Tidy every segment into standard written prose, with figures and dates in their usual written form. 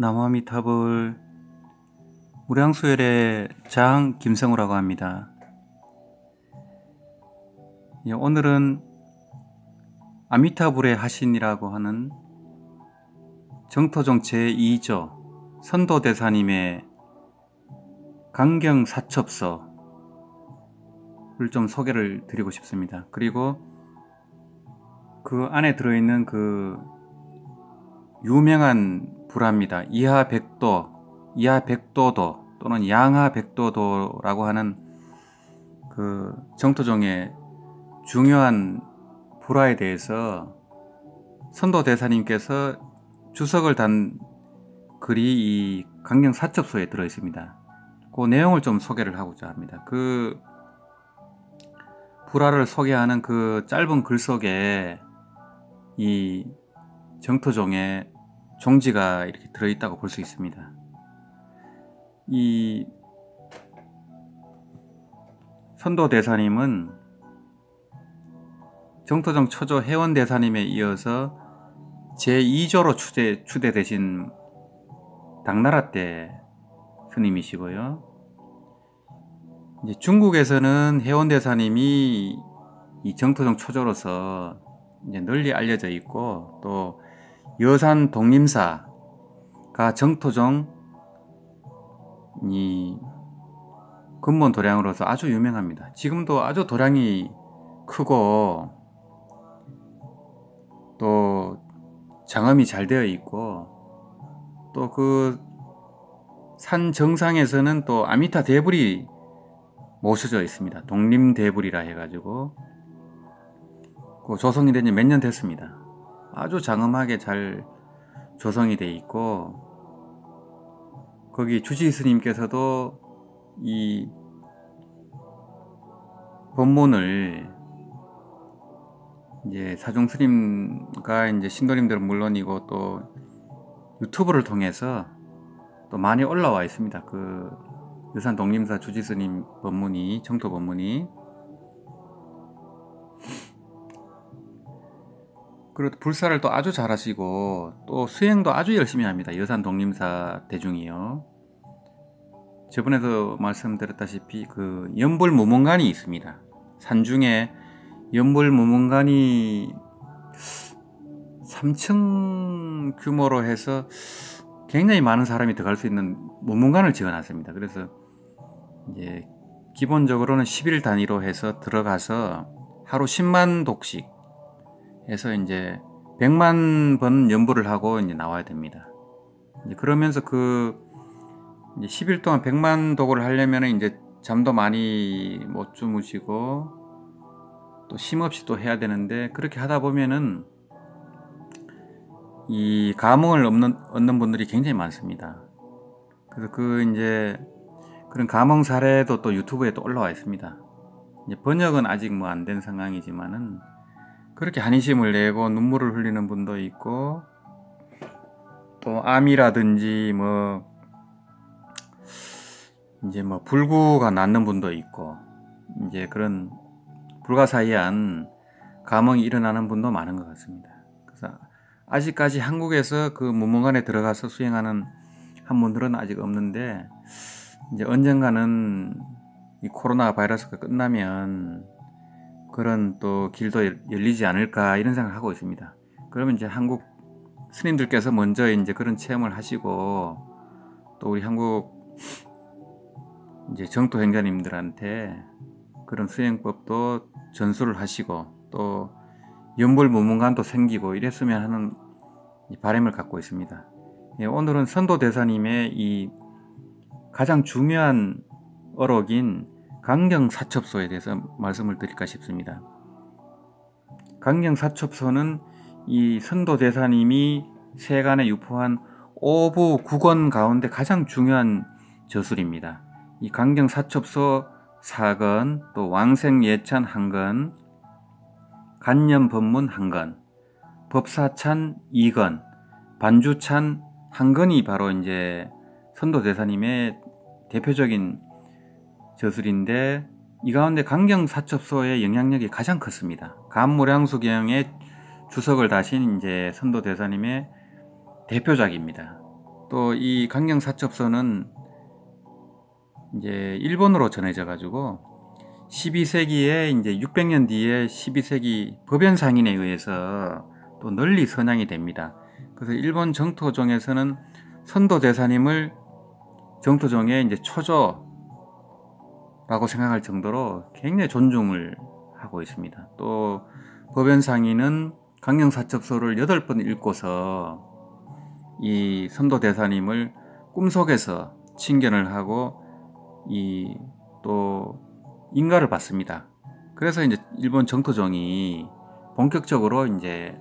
나무아미타불 무량수열의 장 김성우라고 합니다. 오늘은 아미타불의 하신이라고 하는 정토종 제2조 선도대사님의 강경사첩서를 좀 소개를 드리고 싶습니다. 그리고 그 안에 들어있는 그 유명한 불화입니다. 이하백도도 또는 양하백도도라고 하는 그 정토종의 중요한 불화에 대해서 선도대사님께서 주석을 단 글이 이 강경사첩서에 들어 있습니다. 그 내용을 좀 소개를 하고자 합니다. 그 불화를 소개하는 그 짧은 글 속에 이 정토종의 종지가 이렇게 들어있다고 볼 수 있습니다. 이 선도대사님은 정토종 초조 해원대사님에 이어서 제2조로 추대되신 당나라 때 스님이시고요. 이제 중국에서는 해원대사님이 이 정토종 초조로서 이제 널리 알려져 있고, 또 여산 독림사가 정토종 이 근본 도량으로서 아주 유명합니다. 지금도 아주 도량이 크고 또 장엄이 잘 되어 있고, 또 그 산 정상에서는 또 아미타 대불이 모셔져 있습니다. 독림대불이라 해가지고 그 조성이 된 지 몇 년 됐습니다. 아주 장엄하게 잘 조성이 되어 있고, 거기 주지 스님께서도 이 법문을 이제 사중 스님과 이제 신도님들은 물론이고 또 유튜브를 통해서 또 많이 올라와 있습니다. 그 여산 독림사 주지 스님 법문이, 정토 법문이. 그리고 불사를 또 아주 잘하시고 또 수행도 아주 열심히 합니다. 여산 독림사 대중이요. 저번에도 말씀드렸다시피 그 연불무문관이 있습니다. 산중에 연불무문관이 3층 규모로 해서 굉장히 많은 사람이 들어갈 수 있는 무문관을 지어놨습니다. 그래서 이제 기본적으로는 10일 단위로 해서 들어가서 하루 10만 독씩 해서 이제 100만 번 연불을 하고 이제 나와야 됩니다. 이제 그러면서 그 이제 10일 동안 100만 독을 하려면 이제 잠도 많이 못 주무시고 또 쉼없이 또 해야 되는데, 그렇게 하다 보면은 이 감흥을 얻는 분들이 굉장히 많습니다. 그래서 그 이제 그런 감흥 사례도 또 유튜브에 또 올라와 있습니다. 이제 번역은 아직 뭐 안 된 상황이지만은 그렇게 한의심을 내고 눈물을 흘리는 분도 있고, 또 암이라든지 뭐 이제 뭐 불구가 낫는 분도 있고, 이제 그런 불가사의한 감흥이 일어나는 분도 많은 것 같습니다. 그래서 아직까지 한국에서 그 무문관에 들어가서 수행하는 한 분들은 아직 없는데, 이제 언젠가는 이 코로나 바이러스가 끝나면 그런 또 길도 열리지 않을까 이런 생각을 하고 있습니다. 그러면 이제 한국 스님들께서 먼저 이제 그런 체험을 하시고, 또 우리 한국 이제 정토 행자님들한테 그런 수행법도 전수를 하시고, 또 연불무문관도 생기고 이랬으면 하는 바람을 갖고 있습니다. 오늘은 선도대사님의 이 가장 중요한 어록인 강경사첩서에 대해서 말씀을 드릴까 싶습니다. 강경사첩서는 이 선도대사님이 세간에 유포한 오부 9권 가운데 가장 중요한 저술입니다. 이 강경사첩서 4권, 또 왕생예찬 1권, 간념법문 1권, 법사찬 2권, 반주찬 1권이 바로 이제 선도대사님의 대표적인 저술인데, 이 가운데 강경사첩서의 영향력이 가장 컸습니다. 감무량수경의 주석을 다신 이제 선도대사님의 대표작입니다. 또 이 강경사첩서는 이제 일본으로 전해져 가지고 12세기에 이제 600년 뒤에 12세기 법연 상인에 의해서 또 널리 선양이 됩니다. 그래서 일본 정토종에서는 선도 대사님을 정토종의 이제 초조라고 생각할 정도로 굉장히 존중을 하고 있습니다. 또 법연 상인은 강경사첩서를 8번 읽고서 이 선도 대사님을 꿈속에서 칭견을 하고 또 인가를 받습니다. 그래서 이제 일본 정토종이 본격적으로 이제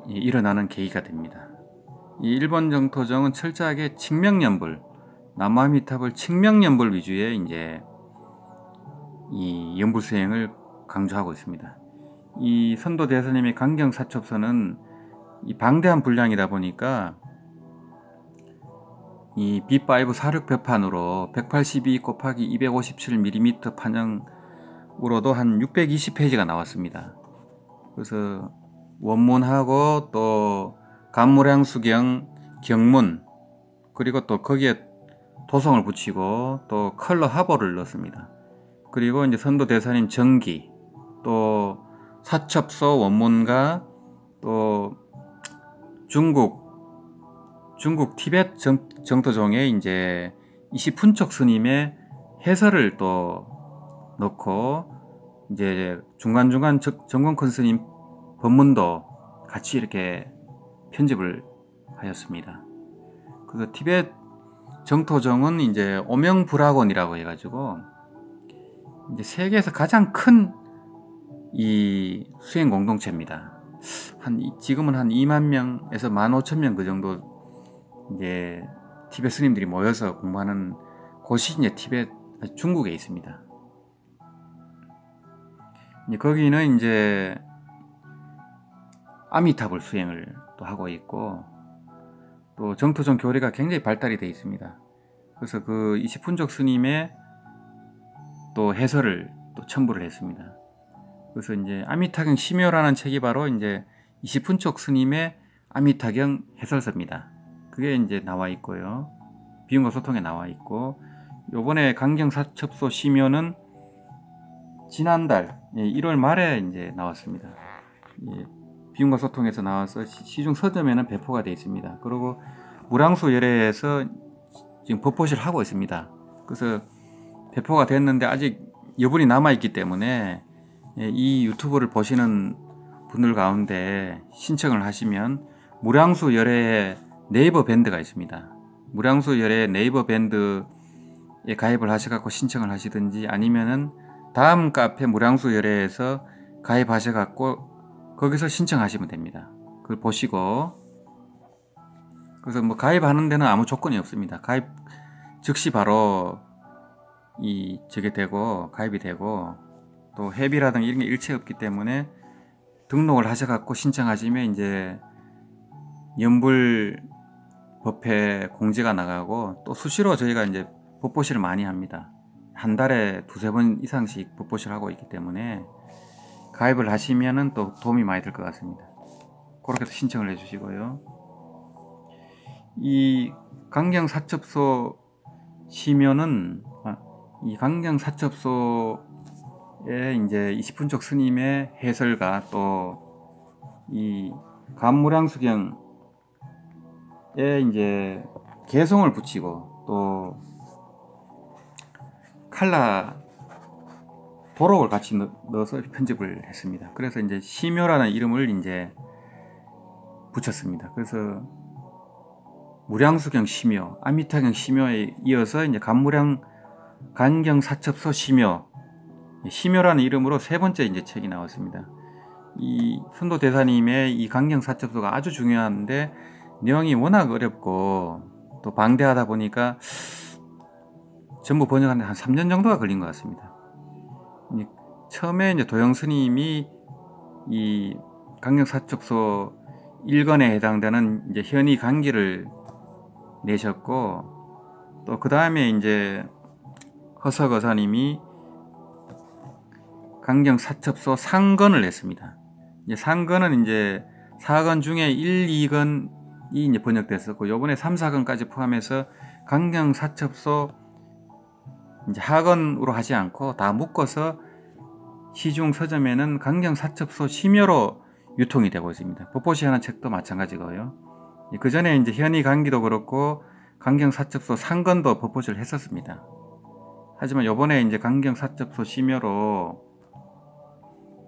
일어나는 계기가 됩니다. 이 일본 정토종은 철저하게 칙명연불, 나무아미탑을 칙명연불 위주의 이제 이 연불 수행을 강조하고 있습니다. 이 선도 대사님의 강경사첩서는 이 방대한 분량이다 보니까 이 B5 46배판으로 182 곱하기 257mm 판형으로도 한 620페이지가 나왔습니다. 그래서 원문하고 또 간무량수경 경문 그리고 또 거기에 도성을 붙이고 또 컬러 화보를 넣었습니다. 그리고 이제 선도 대사님 정기 또 사첩소 원문과 또 중국 티벳 정토종의 이제 이시푼촉 스님의 해설을 또 넣고 이제 중간중간 정권큰 스님 법문도 같이 이렇게 편집을 하였습니다. 그래서 티벳 정토종은 이제 오명불학원이라고 해가지고 이제 세계에서 가장 큰 이 수행 공동체입니다. 지금은 한 2만 명에서 15,000명 그 정도 이제 티벳 스님들이 모여서 공부하는 곳이 이제 티벳 중국에 있습니다. 이제 거기는 이제 아미타불 수행을 또 하고 있고 또 정토종 교리가 굉장히 발달이 되어 있습니다. 그래서 그 이시푼족 스님의 또 해설을 또 첨부를 했습니다. 그래서 이제 아미타경 심요라는 책이 바로 이제 이시푼족 스님의 아미타경 해설서입니다. 그게 이제 나와 있고요. 비움과 소통에 나와 있고 요번에 강경사첩소 심요는 지난달 1월 말에 이제 나왔습니다. 비움과 소통에서 나와서 시중 서점에는 배포가 되어 있습니다. 그리고 무량수 열애에서 지금 법포시를 하고 있습니다. 그래서 배포가 됐는데 아직 여분이 남아있기 때문에 이 유튜브를 보시는 분들 가운데 신청을 하시면 무량수 열애의 네이버 밴드가 있습니다. 무량수 열애 네이버 밴드에 가입을 하셔갖고 신청을 하시든지 아니면은 다음 카페 무량수 열애에서 가입하셔갖고 거기서 신청하시면 됩니다. 그걸 보시고 그래서 뭐 가입하는 데는 아무 조건이 없습니다. 가입 즉시 바로 저게 되고 가입이 되고 또 회비라든가 이런 게 일체 없기 때문에 등록을 하셔갖고 신청하시면 이제 연불 법회 공지가 나가고 또 수시로 저희가 이제 법보시를 많이 합니다. 한 달에 2-3번 이상씩 법보시를 하고 있기 때문에 가입을 하시면은 또 도움이 많이 될 것 같습니다. 그렇게 해서 신청을 해주시고요. 이 강경사첩소 심요는 이 강경사첩소에 이제 이시푼족 스님의 해설과 또 이 간무량수경에 이제 개성을 붙이고 또 칼라 도록을 같이 넣어서 편집을 했습니다. 그래서 이제 심요라는 이름을 이제 붙였습니다. 그래서 무량수경 심요, 아미타경 심요에 이어서 이제 간경사첩소 심요, 심요라는 이름으로 세 번째 이제 책이 나왔습니다. 이 선도 대사님의 이 강경사첩소가 아주 중요한데 내용이 워낙 어렵고 또 방대하다 보니까 전부 번역하는데 한 3년 정도가 걸린 것 같습니다. 처음에 이제 도영 스님이 이 강경사첩소 1권에 해당되는 이제 현의 강기를 내셨고 또 그 다음에 이제 허석 어사님이 강경사첩소 상건을 냈습니다. 이제 상건은 이제 4권 중에 1, 2권 이제 번역됐었고, 요번에 3, 4권까지 포함해서 강경 사첩소 이제 하권으로 하지 않고 다 묶어서 시중 서점에는 강경 사첩소 심여로 유통이 되고 있습니다. 법보시 하는 책도 마찬가지고요. 그 전에 이제 현희 강기도 그렇고 강경 사첩소 상권도 법보시를 했었습니다. 하지만 요번에 이제 강경 사첩소 심여로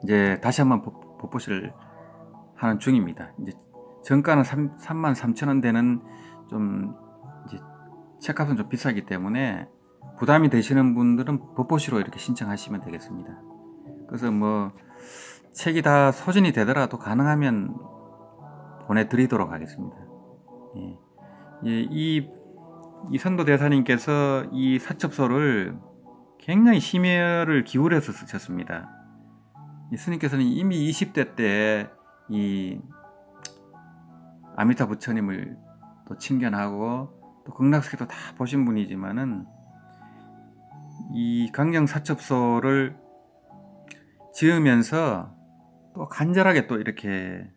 이제 다시 한번 법보시를 하는 중입니다. 이제 정가는 33,000원 되는 좀 이제 책값은 좀 비싸기 때문에 부담이 되시는 분들은 법보시로 이렇게 신청하시면 되겠습니다. 그래서 뭐 책이 다 소진이 되더라도 가능하면 보내드리도록 하겠습니다. 예. 이 선도 대사님께서 이 사첩소를 굉장히 심혈을 기울여서 쓰셨습니다. 이 스님께서는 이미 20대 때 이 아미타 부처님을 또 친견하고 또 극락세계도 다 보신 분이지만은 이 강경 사첩소를 지으면서 또 간절하게 또 이렇게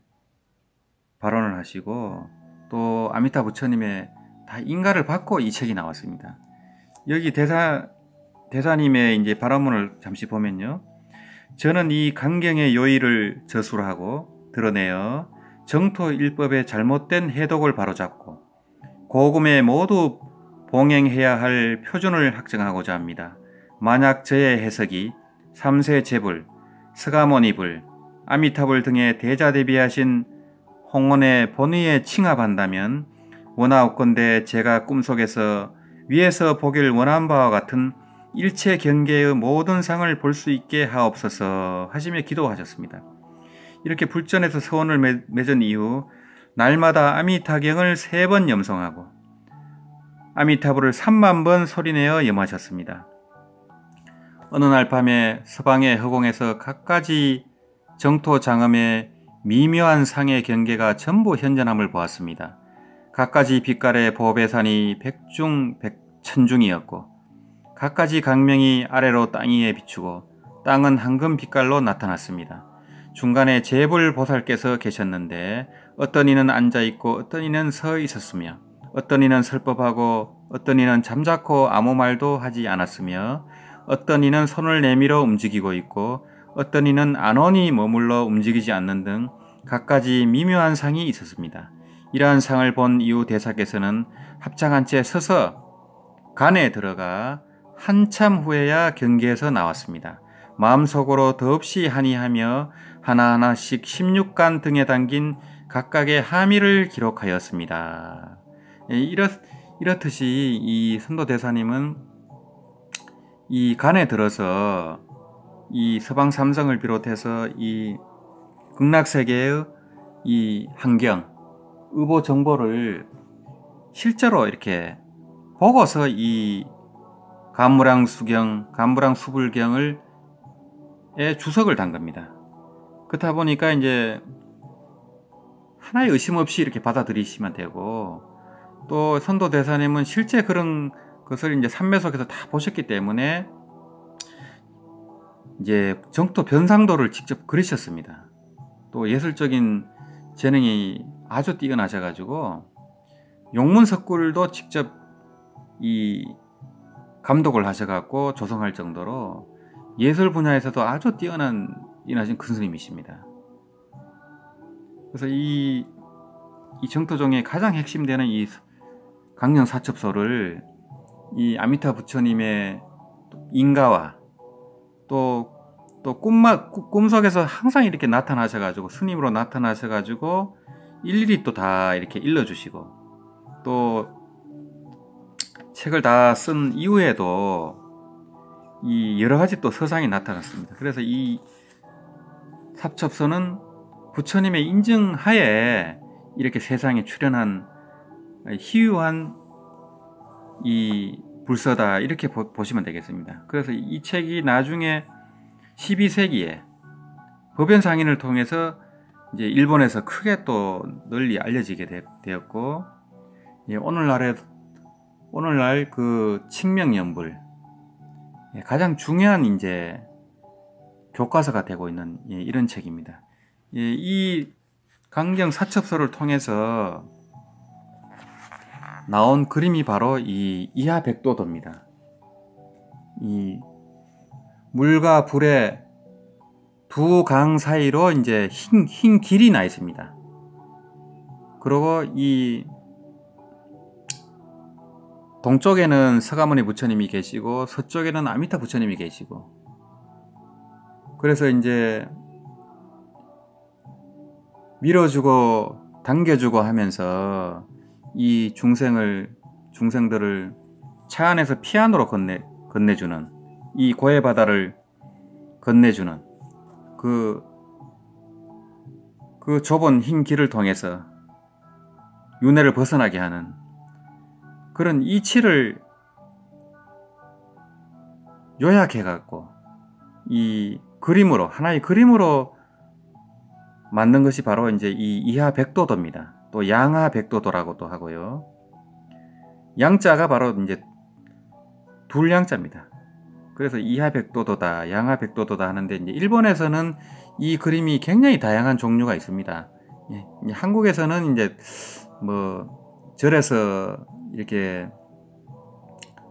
발언을 하시고 또 아미타 부처님의 다 인가를 받고 이 책이 나왔습니다. 여기 대사님의 이제 발언문을 잠시 보면요. 저는 이 강경의 요의를 저술하고 드러내어 정토 일법의 잘못된 해독을 바로잡고 고금에 모두 봉행해야 할 표준을 확정하고자 합니다. 만약 저의 해석이 삼세 제불, 스가모니불, 아미타불 등의 대자대비하신 홍원의 본의에 칭합한다면 원하옵건대 제가 꿈속에서 위에서 보길 원한 바와 같은 일체 경계의 모든 상을 볼 수 있게 하옵소서 하시며 기도하셨습니다. 이렇게 불전에서 서원을 맺은 이후 날마다 아미타경을 3번 염송하고 아미타불을 30,000번 소리내어 염하셨습니다. 어느 날 밤에 서방의 허공에서 갖가지 정토 장엄의 미묘한 상의 경계가 전부 현전함을 보았습니다. 갖가지 빛깔의 보배산이 백중 백천중이었고 갖가지 강명이 아래로 땅 위에 비추고 땅은 황금 빛깔로 나타났습니다. 중간에 재불 보살께서 계셨는데 어떤 이는 앉아있고 어떤 이는 서 있었으며 어떤 이는 설법하고 어떤 이는 잠자코 아무 말도 하지 않았으며 어떤 이는 손을 내밀어 움직이고 있고 어떤 이는 안온히 머물러 움직이지 않는 등 갖가지 미묘한 상이 있었습니다. 이러한 상을 본 이후 대사께서는 합장한 채 서서 간에 들어가 한참 후에야 경계에서 나왔습니다. 마음속으로 더없이 한이하며 하나하나씩 16간 등에 담긴 각각의 함의를 기록하였습니다. 이렇듯이 이 선도대사님은 이 간에 들어서 이 서방 삼성을 비롯해서 이 극락세계의 이 환경, 의보 정보를 실제로 이렇게 보고서 이 간무량수경, 간무량수불경을 주석을 단 겁니다. 그렇다 보니까 이제 하나의 의심 없이 이렇게 받아들이시면 되고 또 선도대사님은 실제 그런 것을 이제 삼매속에서 다 보셨기 때문에 이제 정토 변상도를 직접 그리셨습니다. 또 예술적인 재능이 아주 뛰어나셔가지고 용문석굴도 직접 이 감독을 하셔갖고 조성할 정도로 예술 분야에서도 아주 뛰어나신 큰 스님이십니다. 그래서 이 정토종의 가장 핵심되는 이 강령 사첩소를 이 아미타 부처님의 인가와 또 꿈속에서 항상 이렇게 나타나셔가지고 스님으로 나타나셔가지고 일일이 또 다 이렇게 일러주시고 또 책을 다 쓴 이후에도 이 여러 가지 또 서상이 나타났습니다. 그래서 이 사첩소는 부처님의 인증하에 이렇게 세상에 출현한 희유한 이 불서다 이렇게 보시면 되겠습니다. 그래서 이 책이 나중에 12세기에 법연상인을 통해서 이제 일본에서 크게 또 널리 알려지게 되었고 오늘날 그 칙명연불 가장 중요한 이제 교과서가 되고 있는 이런 책입니다. 이 강경 사첩소를 통해서 나온 그림이 바로 이 이하백도도입니다. 이 물과 불의 두 강 사이로 이제 흰 길이 나 있습니다. 그리고 이 동쪽에는 서가모니 부처님이 계시고 서쪽에는 아미타 부처님이 계시고, 그래서 이제 밀어주고 당겨주고 하면서 이 중생들을 차 안에서 피안으로 건네주는, 이 고해 바다를 건네주는 그 좁은 흰 길을 통해서 윤회를 벗어나게 하는 그런 이치를 요약해 갖고 이 그림으로, 하나의 그림으로 만든 것이 바로 이제 이 이하백도도입니다. 또 양하백도도라고도 하고요. 양자가 바로 이제 둘양자입니다. 그래서 이하백도도다, 양하백도도다 하는데, 이제 일본에서는 이 그림이 굉장히 다양한 종류가 있습니다. 예, 한국에서는 이제 뭐 절에서 이렇게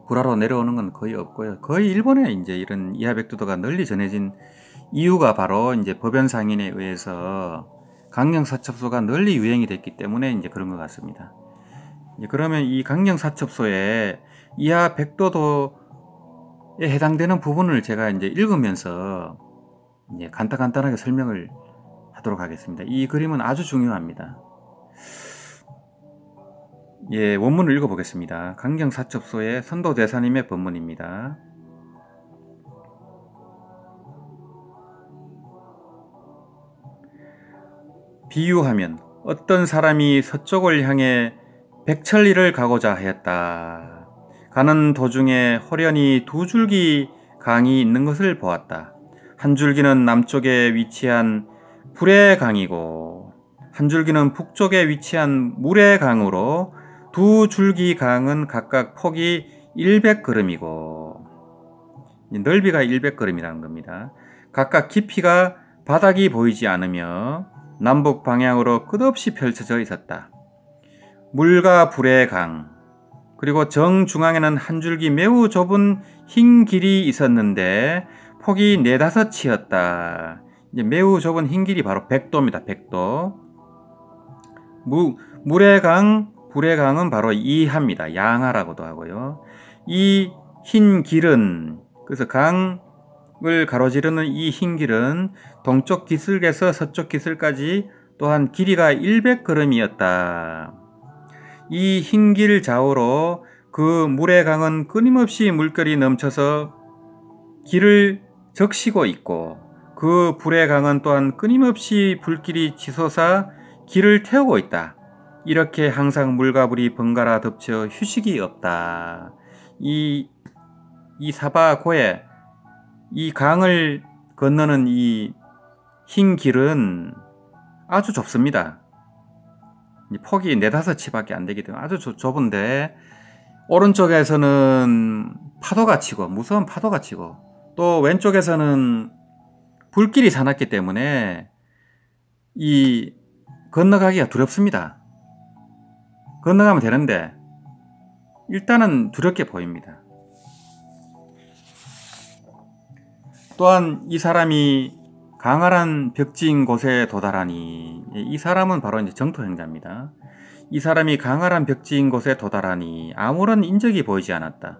불화로 내려오는 건 거의 없고요. 거의 일본에 이제 이런 이하백도도가 널리 전해진 이유가 바로 이제 법연상인에 의해서 강령사첩소가 널리 유행이 됐기 때문에 이제 그런 것 같습니다. 그러면 이 강령사첩소에 이하백도도에 해당되는 부분을 제가 이제 읽으면서 이제 간단하게 설명을 하도록 하겠습니다. 이 그림은 아주 중요합니다. 예, 원문을 읽어보겠습니다. 강경사첩소의 선도대사님의 법문입니다. 비유하면 어떤 사람이 서쪽을 향해 백천리를 가고자 하였다. 가는 도중에 호련히 두 줄기 강이 있는 것을 보았다. 한 줄기는 남쪽에 위치한 불의 강이고 한 줄기는 북쪽에 위치한 물의 강으로 두 줄기 강은 각각 폭이 100걸음이고, 넓이가 100걸음이라는 겁니다. 각각 깊이가 바닥이 보이지 않으며 남북 방향으로 끝없이 펼쳐져 있었다. 물과 불의 강, 그리고 정중앙에는 한 줄기 매우 좁은 흰 길이 있었는데 폭이 4~5치였다. 이제 매우 좁은 흰 길이 바로 백도입니다. 백도. 물의 강, 불의 강은 바로 이하입니다. 양하라고도 하고요. 이 흰 길은, 그래서 강을 가로지르는 이 흰 길은 동쪽 기슭에서 서쪽 기슭까지 또한 길이가 100걸음이었다. 이 흰 길 좌우로 그 물의 강은 끊임없이 물결이 넘쳐서 길을 적시고 있고, 그 불의 강은 또한 끊임없이 불길이 치솟아 길을 태우고 있다. 이렇게 항상 물과 불이 번갈아 덮쳐 휴식이 없다. 이 사바고에 이 강을 건너는 이 흰 길은 아주 좁습니다. 폭이 4~5치밖에 안 되기 때문에 아주 좁은데, 오른쪽에서는 파도가 치고, 무서운 파도가 치고, 또 왼쪽에서는 불길이 사납기 때문에 이 건너가기가 두렵습니다. 건너가면 되는데 일단은 두렵게 보입니다. 또한 이 사람이 강활한 벽지인 곳에 도달하니, 이 사람은 바로 이제 정토행자입니다. 이 사람이 강활한 벽지인 곳에 도달하니 아무런 인적이 보이지 않았다.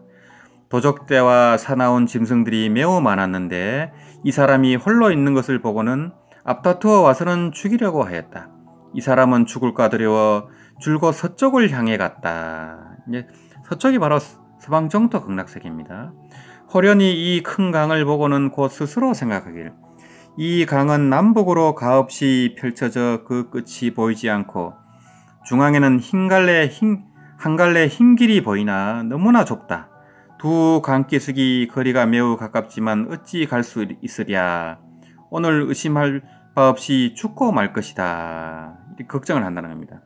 도적대와 사나운 짐승들이 매우 많았는데 이 사람이 홀로 있는 것을 보고는 앞다투어 와서는 죽이려고 하였다. 이 사람은 죽을까 두려워 줄곧 서쪽을 향해 갔다. 이제 서쪽이 바로 서방 정토 극락세계입니다. 호련히 이 큰 강을 보고는 곧 스스로 생각하길, 이 강은 남북으로 가없이 펼쳐져 그 끝이 보이지 않고 중앙에는 한 갈래 흰 길이 보이나 너무나 좁다. 두 강기슭이 거리가 매우 가깝지만 어찌 갈 수 있으랴. 오늘 의심할 바 없이 죽고 말 것이다. 이렇게 걱정을 한다는 겁니다.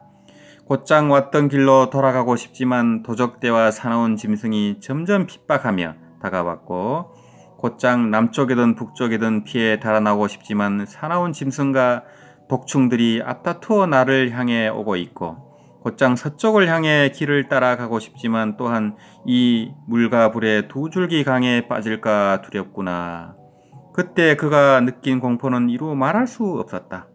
곧장 왔던 길로 돌아가고 싶지만 도적대와 사나운 짐승이 점점 핍박하며 다가왔고, 곧장 남쪽이든 북쪽이든 피해 달아나고 싶지만 사나운 짐승과 독충들이 앞다투어 나를 향해 오고 있고, 곧장 서쪽을 향해 길을 따라가고 싶지만 또한 이 물과 불의 두 줄기 강에 빠질까 두렵구나. 그때 그가 느낀 공포는 이루 말할 수 없었다.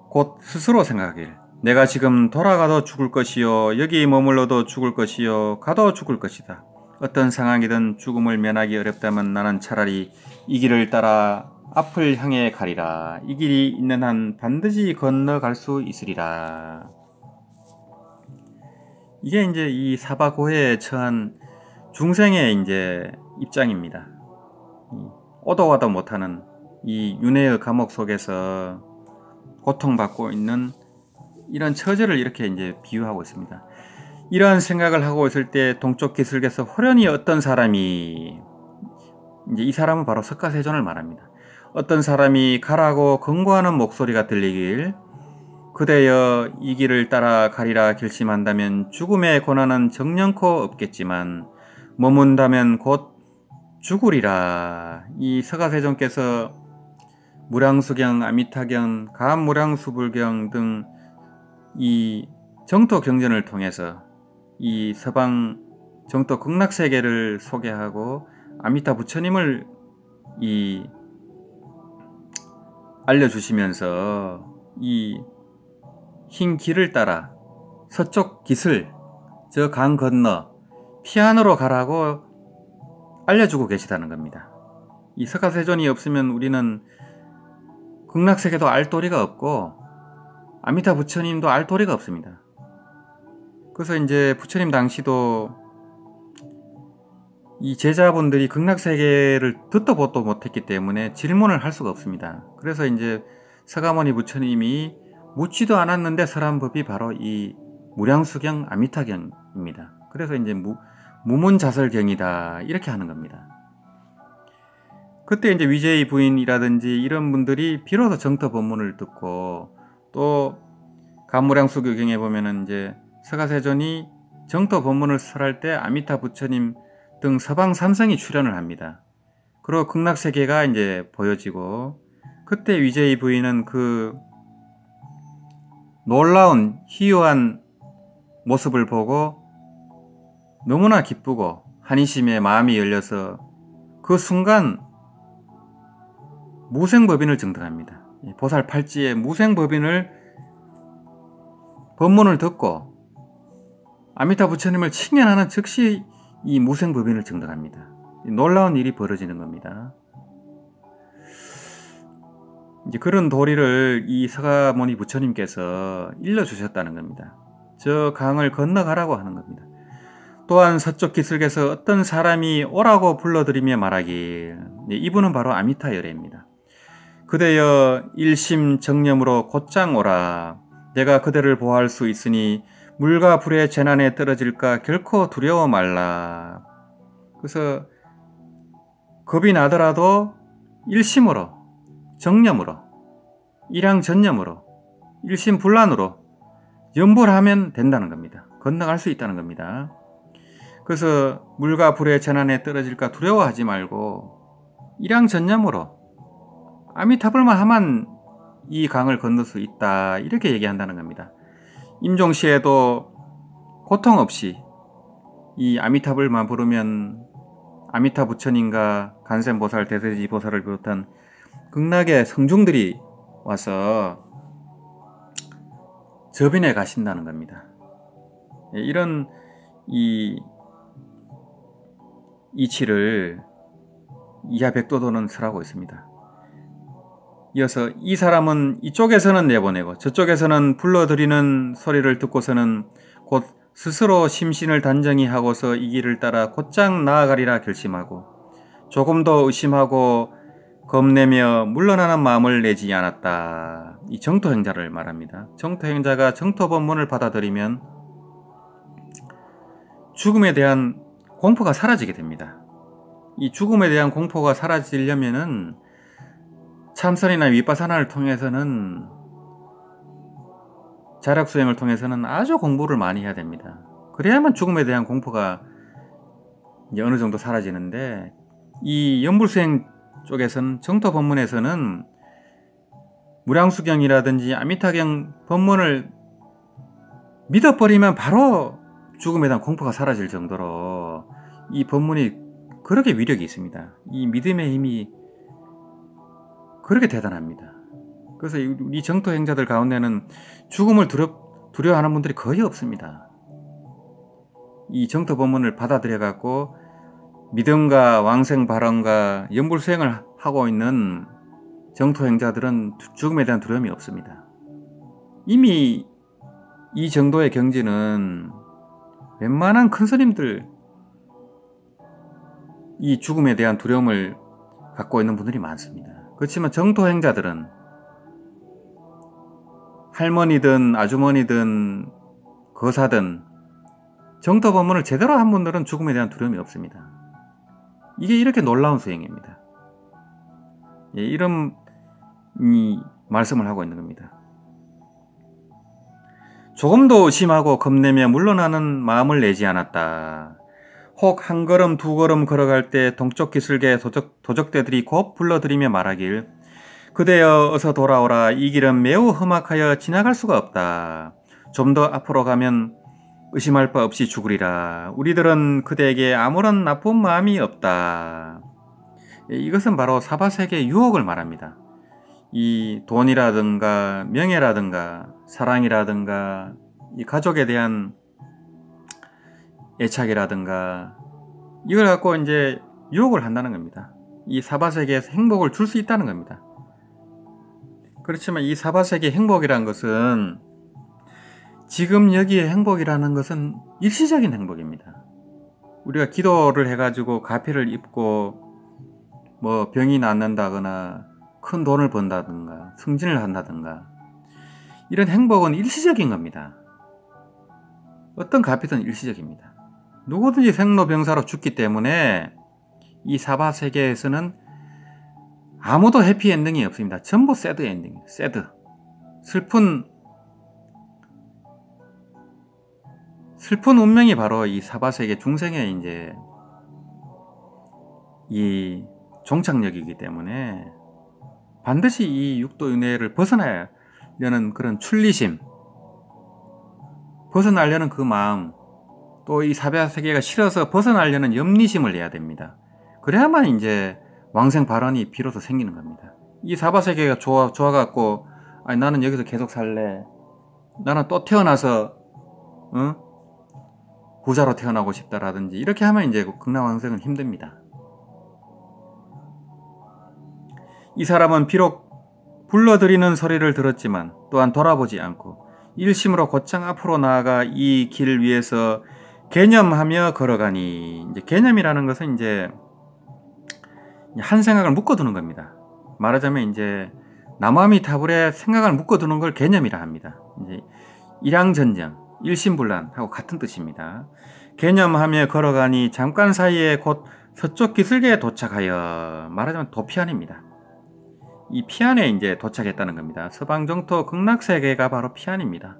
곧 스스로 생각하길. 내가 지금 돌아가도 죽을 것이요, 여기 머물러도 죽을 것이요, 가도 죽을 것이다. 어떤 상황이든 죽음을 면하기 어렵다면 나는 차라리 이 길을 따라 앞을 향해 가리라. 이 길이 있는 한 반드시 건너갈 수 있으리라. 이게 이제 이 사바고해에 처한 중생의 이제 입장입니다. 오도 가도 못하는 이 윤회의 감옥 속에서 고통받고 있는 이런 처지를 이렇게 이제 비유하고 있습니다. 이런 생각을 하고 있을 때 동쪽 기슭에서 호련히 어떤 사람이, 이제 이 사람은 바로 석가세존을 말합니다. 어떤 사람이 가라고 권고하는 목소리가 들리길, 그대여 이 길을 따라 가리라 결심한다면 죽음의 고난은 정령코 없겠지만 머문다면 곧 죽으리라. 이 석가세존께서 무량수경, 아미타경, 가무량수불경 등 이 정토 경전을 통해서 이 서방 정토 극락세계를 소개하고 아미타 부처님을 이 알려주시면서 이 흰 길을 따라 서쪽 기슭, 저 강 건너 피안으로 가라고 알려주고 계시다는 겁니다. 이 석가세존이 없으면 우리는 극락세계도 알 도리가 없고 아미타 부처님도 알 도리가 없습니다. 그래서 이제 부처님 당시도 이 제자분들이 극락세계를 듣도 보도 못했기 때문에 질문을 할 수가 없습니다. 그래서 이제 서가모니 부처님이 묻지도 않았는데 설한 법이 바로 이 무량수경 아미타경입니다. 그래서 이제 무문자설경이다 이렇게 하는 겁니다. 그때 이제 위제의 부인이라든지 이런 분들이 비로소 정토 법문을 듣고, 또 가무량수교경에 보면은 이제 석가세존이 정토 법문을 설할 때 아미타 부처님 등 서방 삼성이 출연을 합니다. 그리고 극락세계가 이제 보여지고, 그때 위제의 부인은 그 놀라운 희유한 모습을 보고 너무나 기쁘고 한이심에 마음이 열려서 그 순간 무생법인을 증득합니다. 보살 팔찌의 무생법인을 법문을 듣고 아미타 부처님을 칭찬하는 즉시 이 무생법인을 증득합니다. 놀라운 일이 벌어지는 겁니다. 이제 그런 도리를 이 서가모니 부처님께서 일러주셨다는 겁니다. 저 강을 건너가라고 하는 겁니다. 또한 서쪽 기슭에서 어떤 사람이 오라고 불러들이며 말하길, 이분은 바로 아미타 열애입니다. 그대여 일심정념으로 곧장 오라. 내가 그대를 보호할 수 있으니 물과 불의 재난에 떨어질까 결코 두려워 말라. 그래서 겁이 나더라도 일심으로, 정념으로, 일양전념으로, 일심불란으로 염불하면 된다는 겁니다. 건너갈 수 있다는 겁니다. 그래서 물과 불의 재난에 떨어질까 두려워하지 말고 일양전념으로 아미타불만 하면 이 강을 건널 수 있다 이렇게 얘기한다는 겁니다. 임종시에도 고통 없이 이 아미타불만 부르면 아미타 부처님과 간센보살, 대세지보살을 비롯한 극락의 성중들이 와서 접인해 가신다는 겁니다. 이런 이치를 이하백도도는 설하고 있습니다. 이어서 이 사람은 이쪽에서는 내보내고 저쪽에서는 불러들이는 소리를 듣고서는 곧 스스로 심신을 단정히 하고서 이 길을 따라 곧장 나아가리라 결심하고 조금도 의심하고 겁내며 물러나는 마음을 내지 않았다. 이 정토행자를 말합니다. 정토행자가 정토법문을 받아들이면 죽음에 대한 공포가 사라지게 됩니다. 이 죽음에 대한 공포가 사라지려면은 참선이나 윗바사나를 통해서는, 자력수행을 통해서는 아주 공부를 많이 해야 됩니다. 그래야만 죽음에 대한 공포가 이제 어느 정도 사라지는데, 이 연불수행 쪽에서는, 정토법문에서는 무량수경이라든지 아미타경 법문을 믿어버리면 바로 죽음에 대한 공포가 사라질 정도로 이 법문이 그렇게 위력이 있습니다. 이 믿음의 힘이 그렇게 대단합니다. 그래서 이 정토 행자들 가운데는 죽음을 두려워하는 분들이 거의 없습니다. 이 정토 법문을 받아들여 갖고 믿음과 왕생 발언과 연불수행을 하고 있는 정토 행자들은 죽음에 대한 두려움이 없습니다. 이미 이 정도의 경지는 웬만한 큰 스님들 이 죽음에 대한 두려움을 갖고 있는 분들이 많습니다. 그렇지만 정토 행자들은 할머니든 아주머니든 거사든 정토 법문을 제대로 한 분들은 죽음에 대한 두려움이 없습니다. 이게 이렇게 놀라운 수행입니다. 예, 이런 말씀을 하고 있는 겁니다. 조금도 의심하고 겁내며 물러나는 마음을 내지 않았다. 혹 한 걸음 두 걸음 걸어갈 때 동쪽 기슭에 도적대들이 곧 불러들이며 말하길 그대여 어서 돌아오라. 이 길은 매우 험악하여 지나갈 수가 없다. 좀 더 앞으로 가면 의심할 바 없이 죽으리라. 우리들은 그대에게 아무런 나쁜 마음이 없다. 이것은 바로 사바세계의 유혹을 말합니다. 이 돈이라든가 명예라든가 사랑이라든가 이 가족에 대한 애착이라든가 이걸 갖고 이제 유혹을 한다는 겁니다. 이 사바세계에서 행복을 줄 수 있다는 겁니다. 그렇지만 이 사바세계 행복이라는 것은 지금 여기의 행복이라는 것은 일시적인 행복입니다. 우리가 기도를 해가지고 가피를 입고 뭐 병이 낫는다거나 큰 돈을 번다든가 승진을 한다든가 이런 행복은 일시적인 겁니다. 어떤 가피든 일시적입니다. 누구든지 생로병사로 죽기 때문에 이 사바세계에서는 아무도 해피엔딩이 없습니다. 전부 새드 엔딩, 새드. 슬픈 운명이 바로 이 사바세계 중생의 이제 이 종착역이기 때문에 반드시 이 육도윤회를 벗어나려는 그런 출리심, 벗어나려는 그 마음, 또 이 사바세계가 싫어서 벗어나려는 염리심을 내야 됩니다. 그래야만 이제 왕생 발언이 비로소 생기는 겁니다. 이 사바세계가 좋아갖고 아니 나는 여기서 계속 살래. 나는 또 태어나서 부자로 태어나고 싶다라든지 이렇게 하면 이제 극락왕생은 힘듭니다. 이 사람은 비록 불러들이는 소리를 들었지만 또한 돌아보지 않고 일심으로 곧장 앞으로 나아가 이 길 위에서 개념하며 걸어가니 이제 개념이라는 것은 이제 한 생각을 묶어두는 겁니다. 말하자면 이제 나무아미타불에 생각을 묶어두는 걸 개념이라 합니다. 이제 일양전정, 일심불란하고 같은 뜻입니다. 개념하며 걸어가니 잠깐 사이에 곧 서쪽 기슭에 도착하여 말하자면 도피안입니다. 이 피안에 이제 도착했다는 겁니다. 서방정토 극락세계가 바로 피안입니다.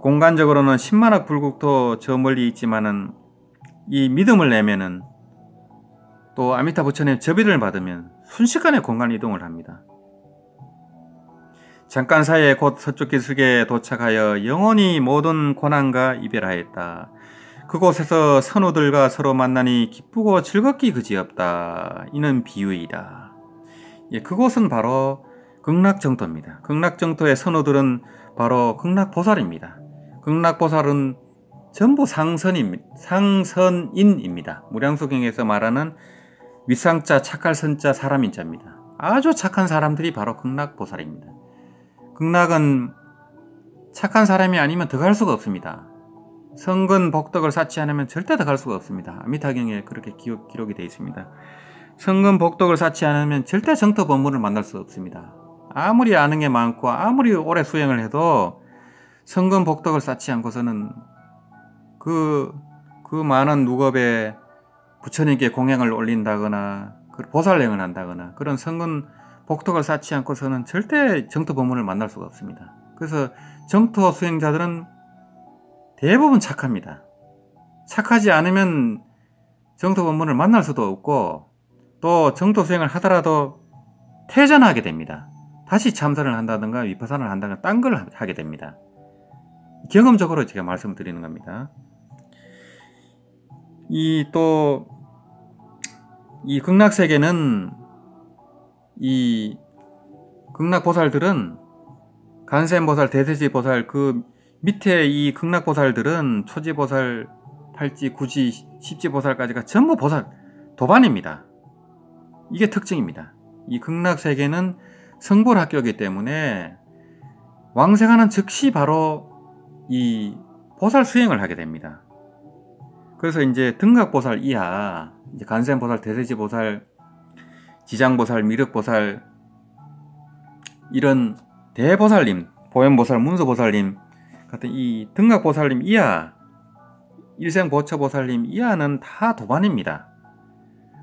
공간적으로는 10만억 불국토 저 멀리 있지만은 이 믿음을 내면은 또 아미타 부처님 접의를 받으면 순식간에 공간 이동을 합니다. 잠깐 사이에 곧 서쪽 기슭에 도착하여 영원히 모든 고난과 이별하였다. 그곳에서 선우들과 서로 만나니 기쁘고 즐겁기 그지없다. 이는 비유이다. 예, 그곳은 바로 극락정토입니다. 극락정토의 선우들은 바로 극락보살입니다. 극락보살은 전부 상선인입니다. 무량수경에서 말하는 윗상자, 착할선자, 사람인자입니다. 아주 착한 사람들이 바로 극락보살입니다. 극락은 착한 사람이 아니면 더 갈 수가 없습니다. 성근 복덕을 쌓지 않으면 절대 더 갈 수가 없습니다. 아미타경에 그렇게 기록이 되어 있습니다. 성근 복덕을 쌓지 않으면 절대 정토 법문을 만날 수 없습니다. 아무리 아는 게 많고 아무리 오래 수행을 해도 성근 복덕을 쌓지 않고서는 그 많은 누겁에 부처님께 공양을 올린다거나 보살행을 한다거나 그런 성근 복덕을 쌓지 않고서는 절대 정토 법문을 만날 수가 없습니다. 그래서 정토 수행자들은 대부분 착합니다. 착하지 않으면 정토 법문을 만날 수도 없고 또 정토 수행을 하더라도 퇴전하게 됩니다. 다시 참선을 한다든가 위파사나를 한다든가 딴 걸 하게 됩니다. 경험적으로 제가 말씀을 드리는 겁니다. 이 극락세계는 이 극락보살들은 간센보살, 대세지보살 그 밑에 이 극락보살들은 초지보살, 팔지, 구지, 십지보살까지가 전부 보살 도반입니다. 이게 특징입니다. 이 극락세계는 성불학교이기 때문에 왕생하는 즉시 바로 이 보살 수행을 하게 됩니다. 그래서 이제 등각보살 이하, 이제 간센보살, 대세지보살, 지장보살, 미륵보살 이런 대보살님, 보현보살, 문수보살님 같은 이 등각보살님 이하, 일생보처보살님 이하는 다 도반입니다.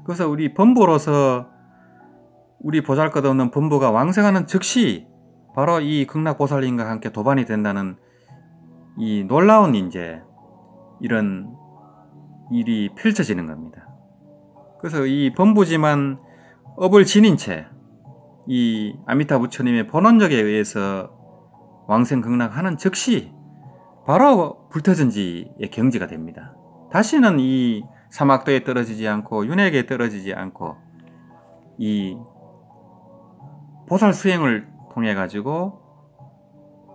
그래서 우리 범부로서 우리 보잘것없는 범부가 왕생하는 즉시 바로 이 극락보살님과 함께 도반이 된다는 이 놀라운 이제 이런 일이 펼쳐지는 겁니다. 그래서 이 범부지만 업을 지닌 채 이 아미타 부처님의 본원력에 의해서 왕생 극락하는 즉시 바로 불터전지의 경지가 됩니다. 다시는 이 사막도에 떨어지지 않고 윤회계에 떨어지지 않고 이 보살 수행을 통해 가지고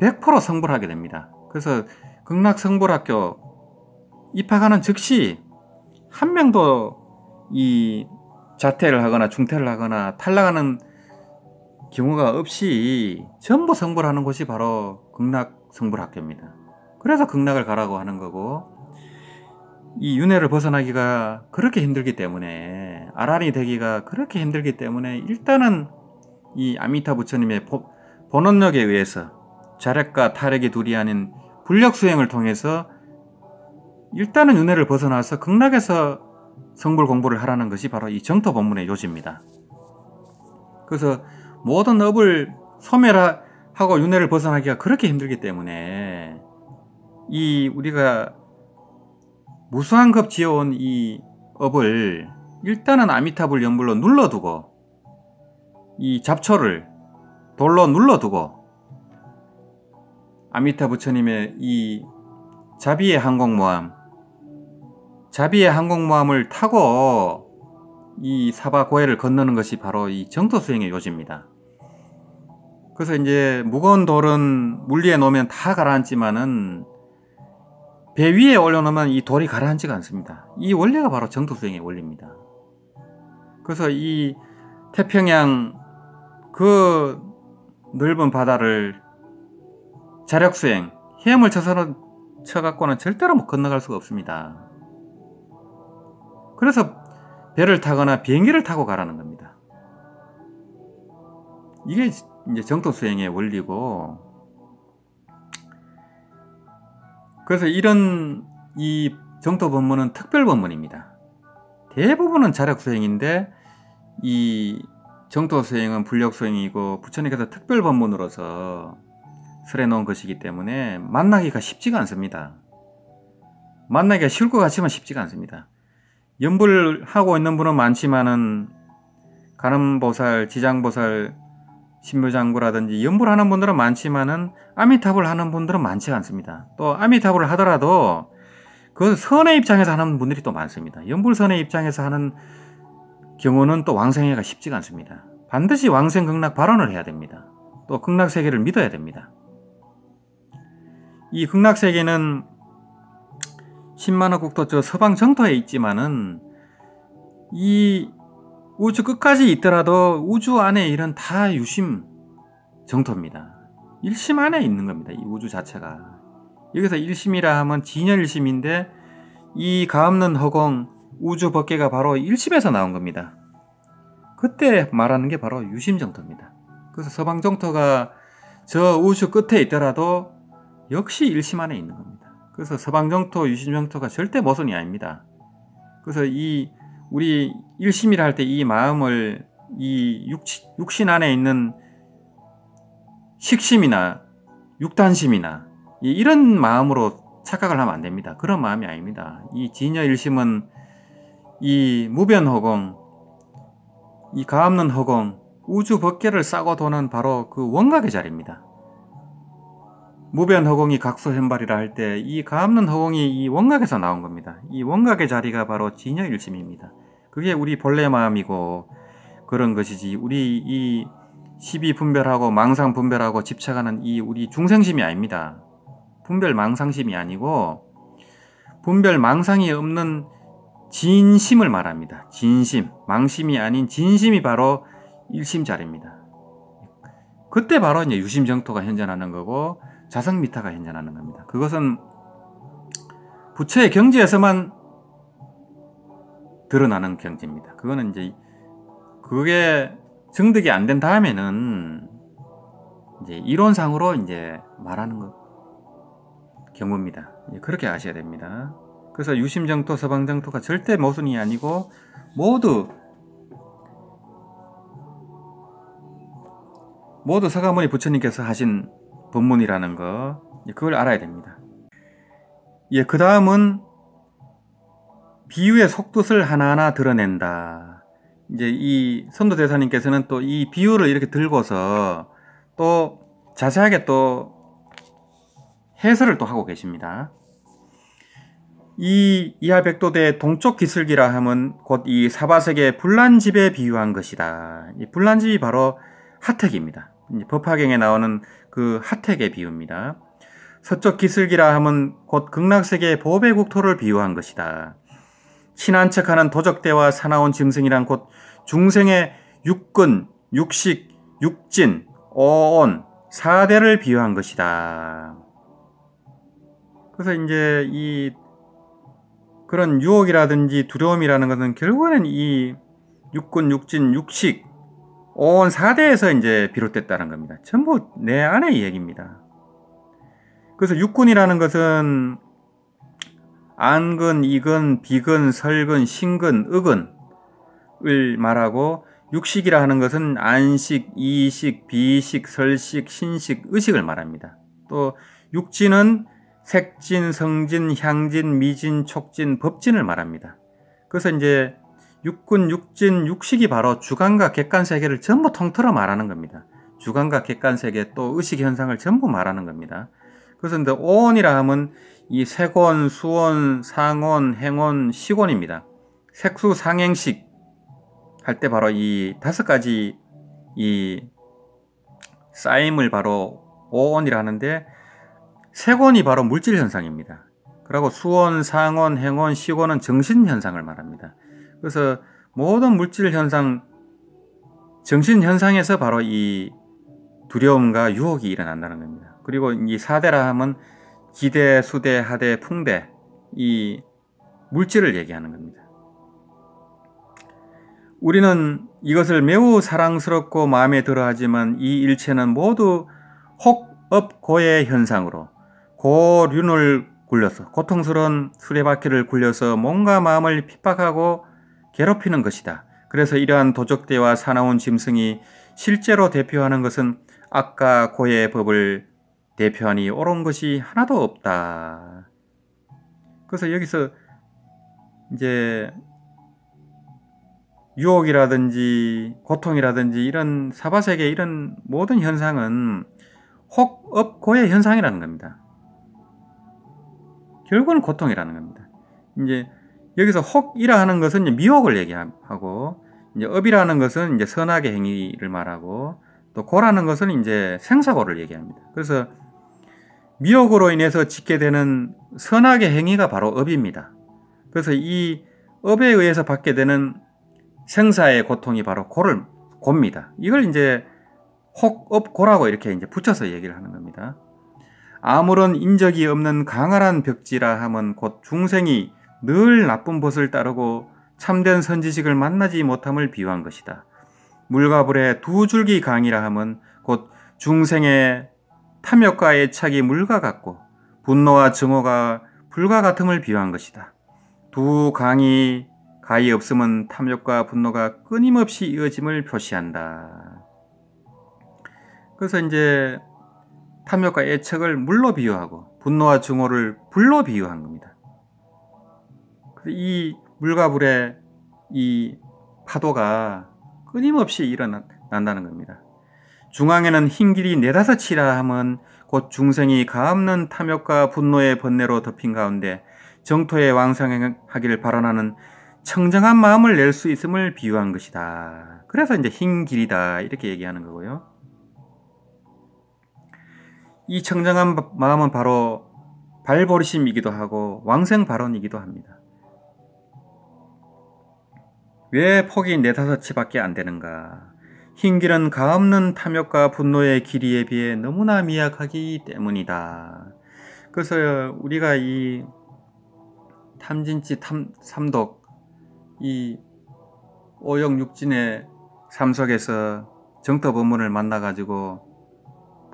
100% 성불하게 됩니다. 그래서 극락성불학교 입학하는 즉시 한 명도 이 자퇴를 하거나 중퇴를 하거나 탈락하는 경우가 없이 전부 성불하는 곳이 바로 극락성불학교입니다. 그래서 극락을 가라고 하는 거고, 이 윤회를 벗어나기가 그렇게 힘들기 때문에, 아란이 되기가 그렇게 힘들기 때문에 일단은 이 아미타 부처님의 본원력에 의해서 자력과 타력이 둘이 아닌 불력 수행을 통해서 일단은 윤회를 벗어나서 극락에서 성불 공부를 하라는 것이 바로 이 정토 법문의 요지입니다. 그래서 모든 업을 소멸하고 윤회를 벗어나기가 그렇게 힘들기 때문에 이 우리가 무수한 급 지어온 이 업을 일단은 아미타불 연불로 눌러두고 이 잡초를 돌로 눌러두고 아미타 부처님의 이 자비의 항공모함을 타고 이 사바고해를 건너는 것이 바로 이 정토수행의 요지입니다. 그래서 이제 무거운 돌은 물리에 놓으면 다 가라앉지만은 배 위에 올려놓으면 이 돌이 가라앉지가 않습니다. 이 원리가 바로 정토수행의 원리입니다. 그래서 이 태평양 그 넓은 바다를 자력수행, 헤엄을 쳐갖고는 절대로 못 건너갈 수가 없습니다. 그래서 배를 타거나 비행기를 타고 가라는 겁니다. 이게 이제 정토수행의 원리고, 그래서 이런 이 정토법문은 특별법문입니다. 대부분은 자력수행인데 이 정토수행은 불력수행이고 부처님께서 특별법문으로서 설해놓은 것이기 때문에 만나기가 쉽지가 않습니다. 만나기가 쉬울 것 같지만 쉽지가 않습니다. 연불하고 있는 분은 많지만은 간음보살, 지장보살, 신묘장구라든지 연불하는 분들은 많지만은 아미타불 하는 분들은 많지 않습니다. 또 아미타불을 하더라도 그 선의 입장에서 하는 분들이 또 많습니다. 연불선의 입장에서 하는 경우는 또 왕생회가 쉽지가 않습니다. 반드시 왕생극락 발언을 해야 됩니다. 또 극락세계를 믿어야 됩니다. 이 극락세계는 10만억 국토 저 서방 정토에 있지만은 이 우주 끝까지 있더라도 우주 안에 이런 다 유심 정토입니다. 일심 안에 있는 겁니다. 이 우주 자체가. 여기서 일심이라 하면 진여일심인데 이 가없는 허공 우주 법계가 바로 일심에서 나온 겁니다. 그때 말하는 게 바로 유심 정토입니다. 그래서 서방 정토가 저 우주 끝에 있더라도 역시 일심 안에 있는 겁니다. 그래서 서방 정토, 유심 정토가 절대 모순이 아닙니다. 그래서 이 우리 일심이라 할 때 이 마음을 이 육신 안에 있는 식심이나 육단심이나 이런 마음으로 착각을 하면 안 됩니다. 그런 마음이 아닙니다. 이 진여일심은 이 무변허공, 이 가없는 허공, 우주 법계를 싸고 도는 바로 그 원각의 자리입니다. 무변허공이 각소현발이라 할 때 이 가없는 허공이 이 원각에서 나온 겁니다. 이 원각의 자리가 바로 진여일심입니다. 그게 우리 본래 마음이고 그런 것이지, 우리 이 시비분별하고 망상분별하고 집착하는 이 우리 중생심이 아닙니다. 분별망상심이 아니고 분별망상이 없는 진심을 말합니다. 진심, 망심이 아닌 진심이 바로 일심자리입니다. 그때 바로 이제 유심정토가 현존하는 거고 자성미타가 현존하는 겁니다. 그것은 부처의 경지에서만 드러나는 경지입니다. 그거는 이제 그게 증득이 안 된 다음에는 이제 이론상으로 이제 말하는 경우입니다. 그렇게 아셔야 됩니다. 그래서 유심정토, 서방정토가 절대 모순이 아니고 모두 서가모니 부처님께서 하신 법문이라는 거, 그걸 알아야 됩니다. 그 다음은 비유의 속뜻을 하나하나 드러낸다. 이제 이 선도대사님께서는 또 이 비유를 이렇게 들고서 또 자세하게 또 해설을 또 하고 계십니다. 이 이하백도대 동쪽 기슬기라 함은 곧 이 사바세계 불란집에 비유한 것이다. 이 불란집이 바로 하택입니다. 법화경에 나오는 그 하택의 비유입니다. 서쪽 기슬기라 함은 곧 극락세계의 보배국토를 비유한 것이다. 친한 척하는 도적대와 사나운 짐승이란 곧 중생의 육근, 육식, 육진, 오온, 사대를 비유한 것이다. 그래서 이제 이 그런 유혹이라든지 두려움이라는 것은 결국에는 이 육근, 육진, 육식, 오온, 사대에서 이제 비롯됐다는 겁니다. 전부 내 안의 얘기입니다. 그래서 육근이라는 것은 안근, 이근, 비근, 설근, 신근, 의근을 말하고, 육식이라 하는 것은 안식, 이식, 비식, 설식, 신식, 의식을 말합니다. 또 육진은 색진, 성진, 향진, 미진, 촉진, 법진을 말합니다. 그래서 이제 육근, 육진, 육식이 바로 주관과 객관 세계를 전부 통틀어 말하는 겁니다. 주관과 객관 세계 또 의식 현상을 전부 말하는 겁니다. 그래서 이제 오온이라 하면 이 색온, 수온, 상온, 행온, 식온입니다. 색수, 상행식 할 때 바로 이 5가지 이 쌓임을 바로 오온이라 하는데, 색온이 바로 물질 현상입니다. 그리고 수온, 상온, 행온, 식온은 정신 현상을 말합니다. 그래서 모든 물질 현상, 정신 현상에서 바로 이 두려움과 유혹이 일어난다는 겁니다. 그리고 이 사대라 하면 기대, 수대, 하대, 풍대, 이 물질을 얘기하는 겁니다. 우리는 이것을 매우 사랑스럽고 마음에 들어하지만 이 일체는 모두 혹업고의 현상으로 고륜을 굴려서, 고통스러운 수레바퀴를 굴려서 몸과 마음을 핍박하고 괴롭히는 것이다. 그래서 이러한 도적대와 사나운 짐승이 실제로 대표하는 것은 악과 고의 법을 대표하니 옳은 것이 하나도 없다. 그래서 여기서 이제 유혹이라든지 고통이라든지 이런 사바세계 이런 모든 현상은 혹업고의 현상이라는 겁니다. 결국은 고통이라는 겁니다. 이제 여기서 혹이라 하는 것은 이제 미혹을 얘기하고, 이제 업이라는 것은 이제 선악의 행위를 말하고, 또 고라는 것은 이제 생사고를 얘기합니다. 그래서 미혹으로 인해서 짓게 되는 선악의 행위가 바로 업입니다. 그래서 이 업에 의해서 받게 되는 생사의 고통이 바로 고입니다. 이걸 이제 혹업고라고 이렇게 이제 붙여서 얘기를 하는 겁니다. 아무런 인적이 없는 강활한 벽지라 하면 곧 중생이 늘 나쁜 벗을 따르고 참된 선지식을 만나지 못함을 비유한 것이다. 물과 불의 두 줄기 강이라 하면 곧 중생의 탐욕과 애착이 물과 같고 분노와 증오가 불과 같음을 비유한 것이다. 두 강이 가히 없으면 탐욕과 분노가 끊임없이 이어짐을 표시한다. 그래서 이제 탐욕과 애착을 물로 비유하고 분노와 증오를 불로 비유한 겁니다. 이 물과 불의 이 파도가 끊임없이 난다는 겁니다. 중앙에는 흰 길이 네다섯이라 함은 곧 중생이 가없는 탐욕과 분노의 번뇌로 덮인 가운데 정토에 왕성하기를 발언하는 청정한 마음을 낼 수 있음을 비유한 것이다. 그래서 이제 흰 길이다 이렇게 얘기하는 거고요. 이 청정한 마음은 바로 발버리심이기도 하고 왕생 발언이기도 합니다. 왜 폭이 네다섯치밖에 안 되는가? 흰 길은 가없는 탐욕과 분노의 길이에 비해 너무나 미약하기 때문이다. 그래서 우리가 이 탐진치 삼독, 이 오욕육진의 삶 속에서 정토 법문을 만나가지고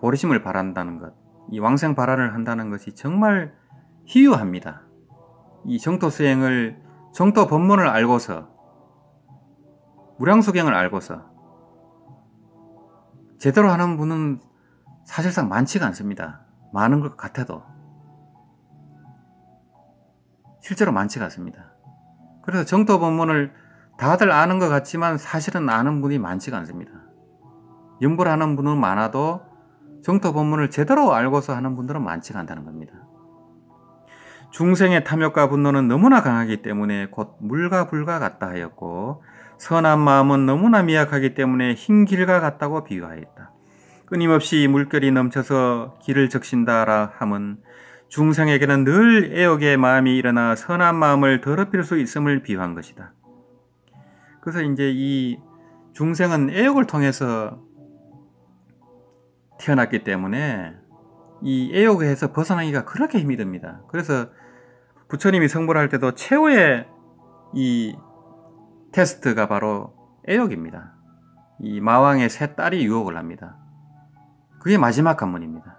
보리심을 바란다는 것, 이 왕생 발언을 한다는 것이 정말 희유합니다. 이 정토 수행을, 정토 법문을 알고서, 무량수경을 알고서 제대로 하는 분은 사실상 많지가 않습니다. 많은 것 같아도 실제로 많지가 않습니다. 그래서 정토 법문을 다들 아는 것 같지만 사실은 아는 분이 많지가 않습니다. 연불 하는 분은 많아도 정토 법문을 제대로 알고서 하는 분들은 많지가 않다는 겁니다. 중생의 탐욕과 분노는 너무나 강하기 때문에 곧 물과 불과 같다 하였고, 선한 마음은 너무나 미약하기 때문에 흰 길과 같다고 비유하였다. 끊임없이 물결이 넘쳐서 길을 적신다라 함은 중생에게는 늘 애욕의 마음이 일어나 선한 마음을 더럽힐 수 있음을 비유한 것이다. 그래서 이제 이 중생은 애욕을 통해서 태어났기 때문에 이 애욕에서 벗어나기가 그렇게 힘이 듭니다. 그래서 부처님이 성불할 때도 최후의 이 테스트가 바로 애욕입니다. 이 마왕의 세 딸이 유혹을 합니다. 그게 마지막 관문입니다.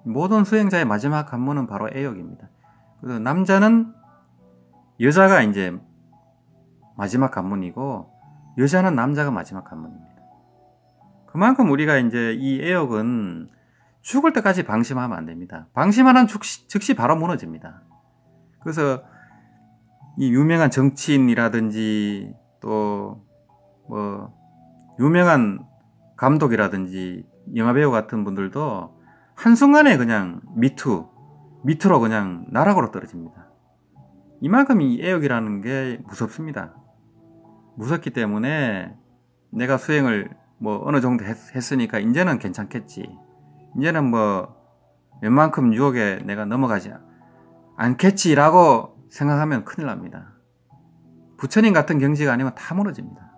모든 수행자의 마지막 관문은 바로 애욕입니다. 그래서 남자는 여자가 이제 마지막 관문이고 여자는 남자가 마지막 관문입니다. 그만큼 우리가 이제 이 애욕은 죽을 때까지 방심하면 안 됩니다. 방심하는 즉시 바로 무너집니다. 그래서 이 유명한 정치인이라든지 또 뭐 유명한 감독이라든지 영화배우 같은 분들도 한순간에 그냥 밑으로 그냥 나락으로 떨어집니다. 이만큼 이 애욕이라는 게 무섭습니다. 무섭기 때문에 내가 수행을 뭐 어느 정도 했으니까 이제는 괜찮겠지. 이제는 뭐 웬만큼 유혹에 내가 넘어가지 않겠지라고 생각하면 큰일 납니다. 부처님 같은 경지가 아니면 다 무너집니다.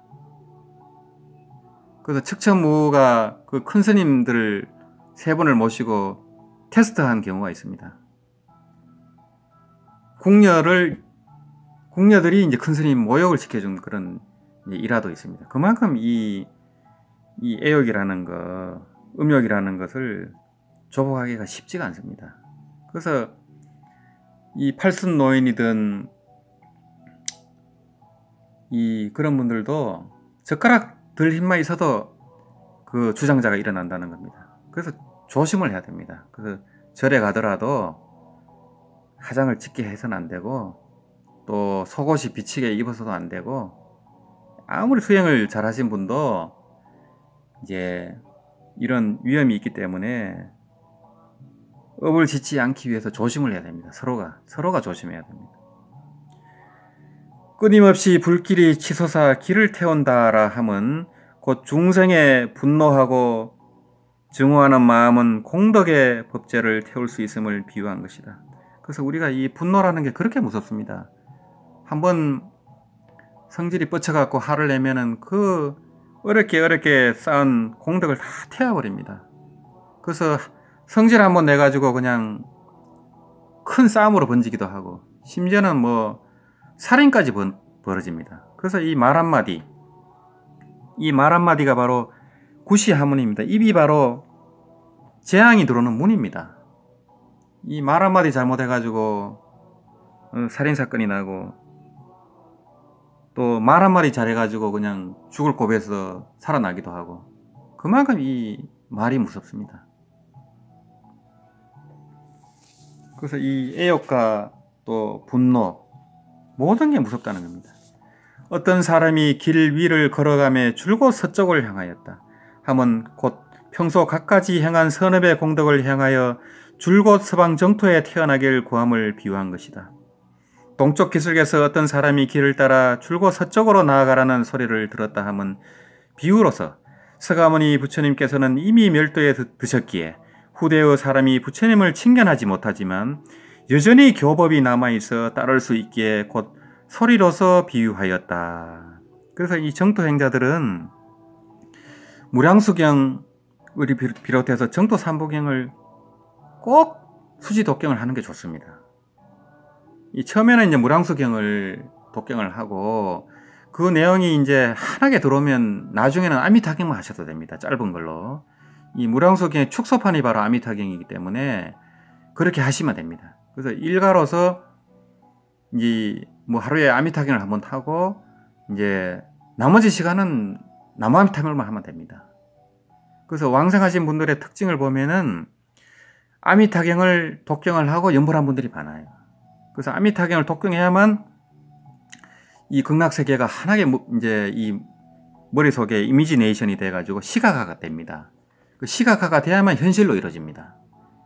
그래서 측천무가 그 큰 스님들 세 분을 모시고 테스트한 경우가 있습니다. 궁녀들이 이제 큰 스님 모욕을 시켜준 그런 일화도 있습니다. 그만큼 이 애욕이라는 거, 음욕이라는 것을 조복하기가 쉽지가 않습니다. 그래서 이 팔순 노인이든 이 그런 분들도 젓가락 들 힘만 있어도 그 주장자가 일어난다는 겁니다. 그래서 조심을 해야 됩니다. 그래서 절에 가더라도 화장을 짙게 해서는 안 되고 또 속옷이 비치게 입어서도 안 되고 아무리 수행을 잘 하신 분도 이제 이런 위험이 있기 때문에 업을 짓지 않기 위해서 조심을 해야 됩니다. 서로가 조심해야 됩니다. 끊임없이 불길이 치솟아 길을 태운다라 함은 곧 중생의 분노하고 증오하는 마음은 공덕의 법제를 태울 수 있음을 비유한 것이다. 그래서 우리가 이 분노라는 게 그렇게 무섭습니다. 한번 성질이 뻗쳐갖고 화를 내면은 그 어렵게 쌓은 공덕을 다 태워버립니다. 그래서 성질 한번 내가지고 그냥 큰 싸움으로 번지기도 하고 심지어는 뭐 살인까지 벌어집니다. 그래서 이 말 한마디가 바로 구시하문입니다. 입이 바로 재앙이 들어오는 문입니다. 이 말 한마디 잘못해가지고 살인사건이 나고 또 말 한마디 잘해가지고 그냥 죽을 고비에서 살아나기도 하고 그만큼 이 말이 무섭습니다. 그래서 이 애욕과 또 분노 모든 게 무섭다는 겁니다. 어떤 사람이 길 위를 걸어가며 줄곧 서쪽을 향하였다 하면 곧 평소 갖가지 행한 선업의 공덕을 향하여 줄곧 서방 정토에 태어나길 구함을 비유한 것이다. 동쪽 기슭에서 어떤 사람이 길을 따라 줄곧 서쪽으로 나아가라는 소리를 들었다 함은 비유로서 서가모니 부처님께서는 이미 멸도에 드셨기에 후대의 사람이 부처님을 칭견하지 못하지만 여전히 교법이 남아있어 따를 수 있기에 곧 소리로서 비유하였다. 그래서 이 정토 행자들은 무량수경을 비롯해서 정토 삼부경을 꼭 수지 독경을 하는 게 좋습니다. 이 처음에는 이제 무량수경을 독경을 하고 그 내용이 이제 한하게 들어오면 나중에는 아미타경만 하셔도 됩니다. 짧은 걸로. 이 무량수경의 축소판이 바로 아미타경이기 때문에 그렇게 하시면 됩니다. 그래서 일가로서 이 뭐 하루에 아미타경을 한번 타고 이제 나머지 시간은 나무 아미타경만 하면 됩니다. 그래서 왕생하신 분들의 특징을 보면은 아미타경을 독경을 하고 연불한 분들이 많아요. 그래서 아미타경을 독경해야만 이 극락세계가 하나의 이제 이 머릿속에 이미지네이션이 돼가지고 시각화가 됩니다. 그 시각화가 돼야만 현실로 이루어집니다.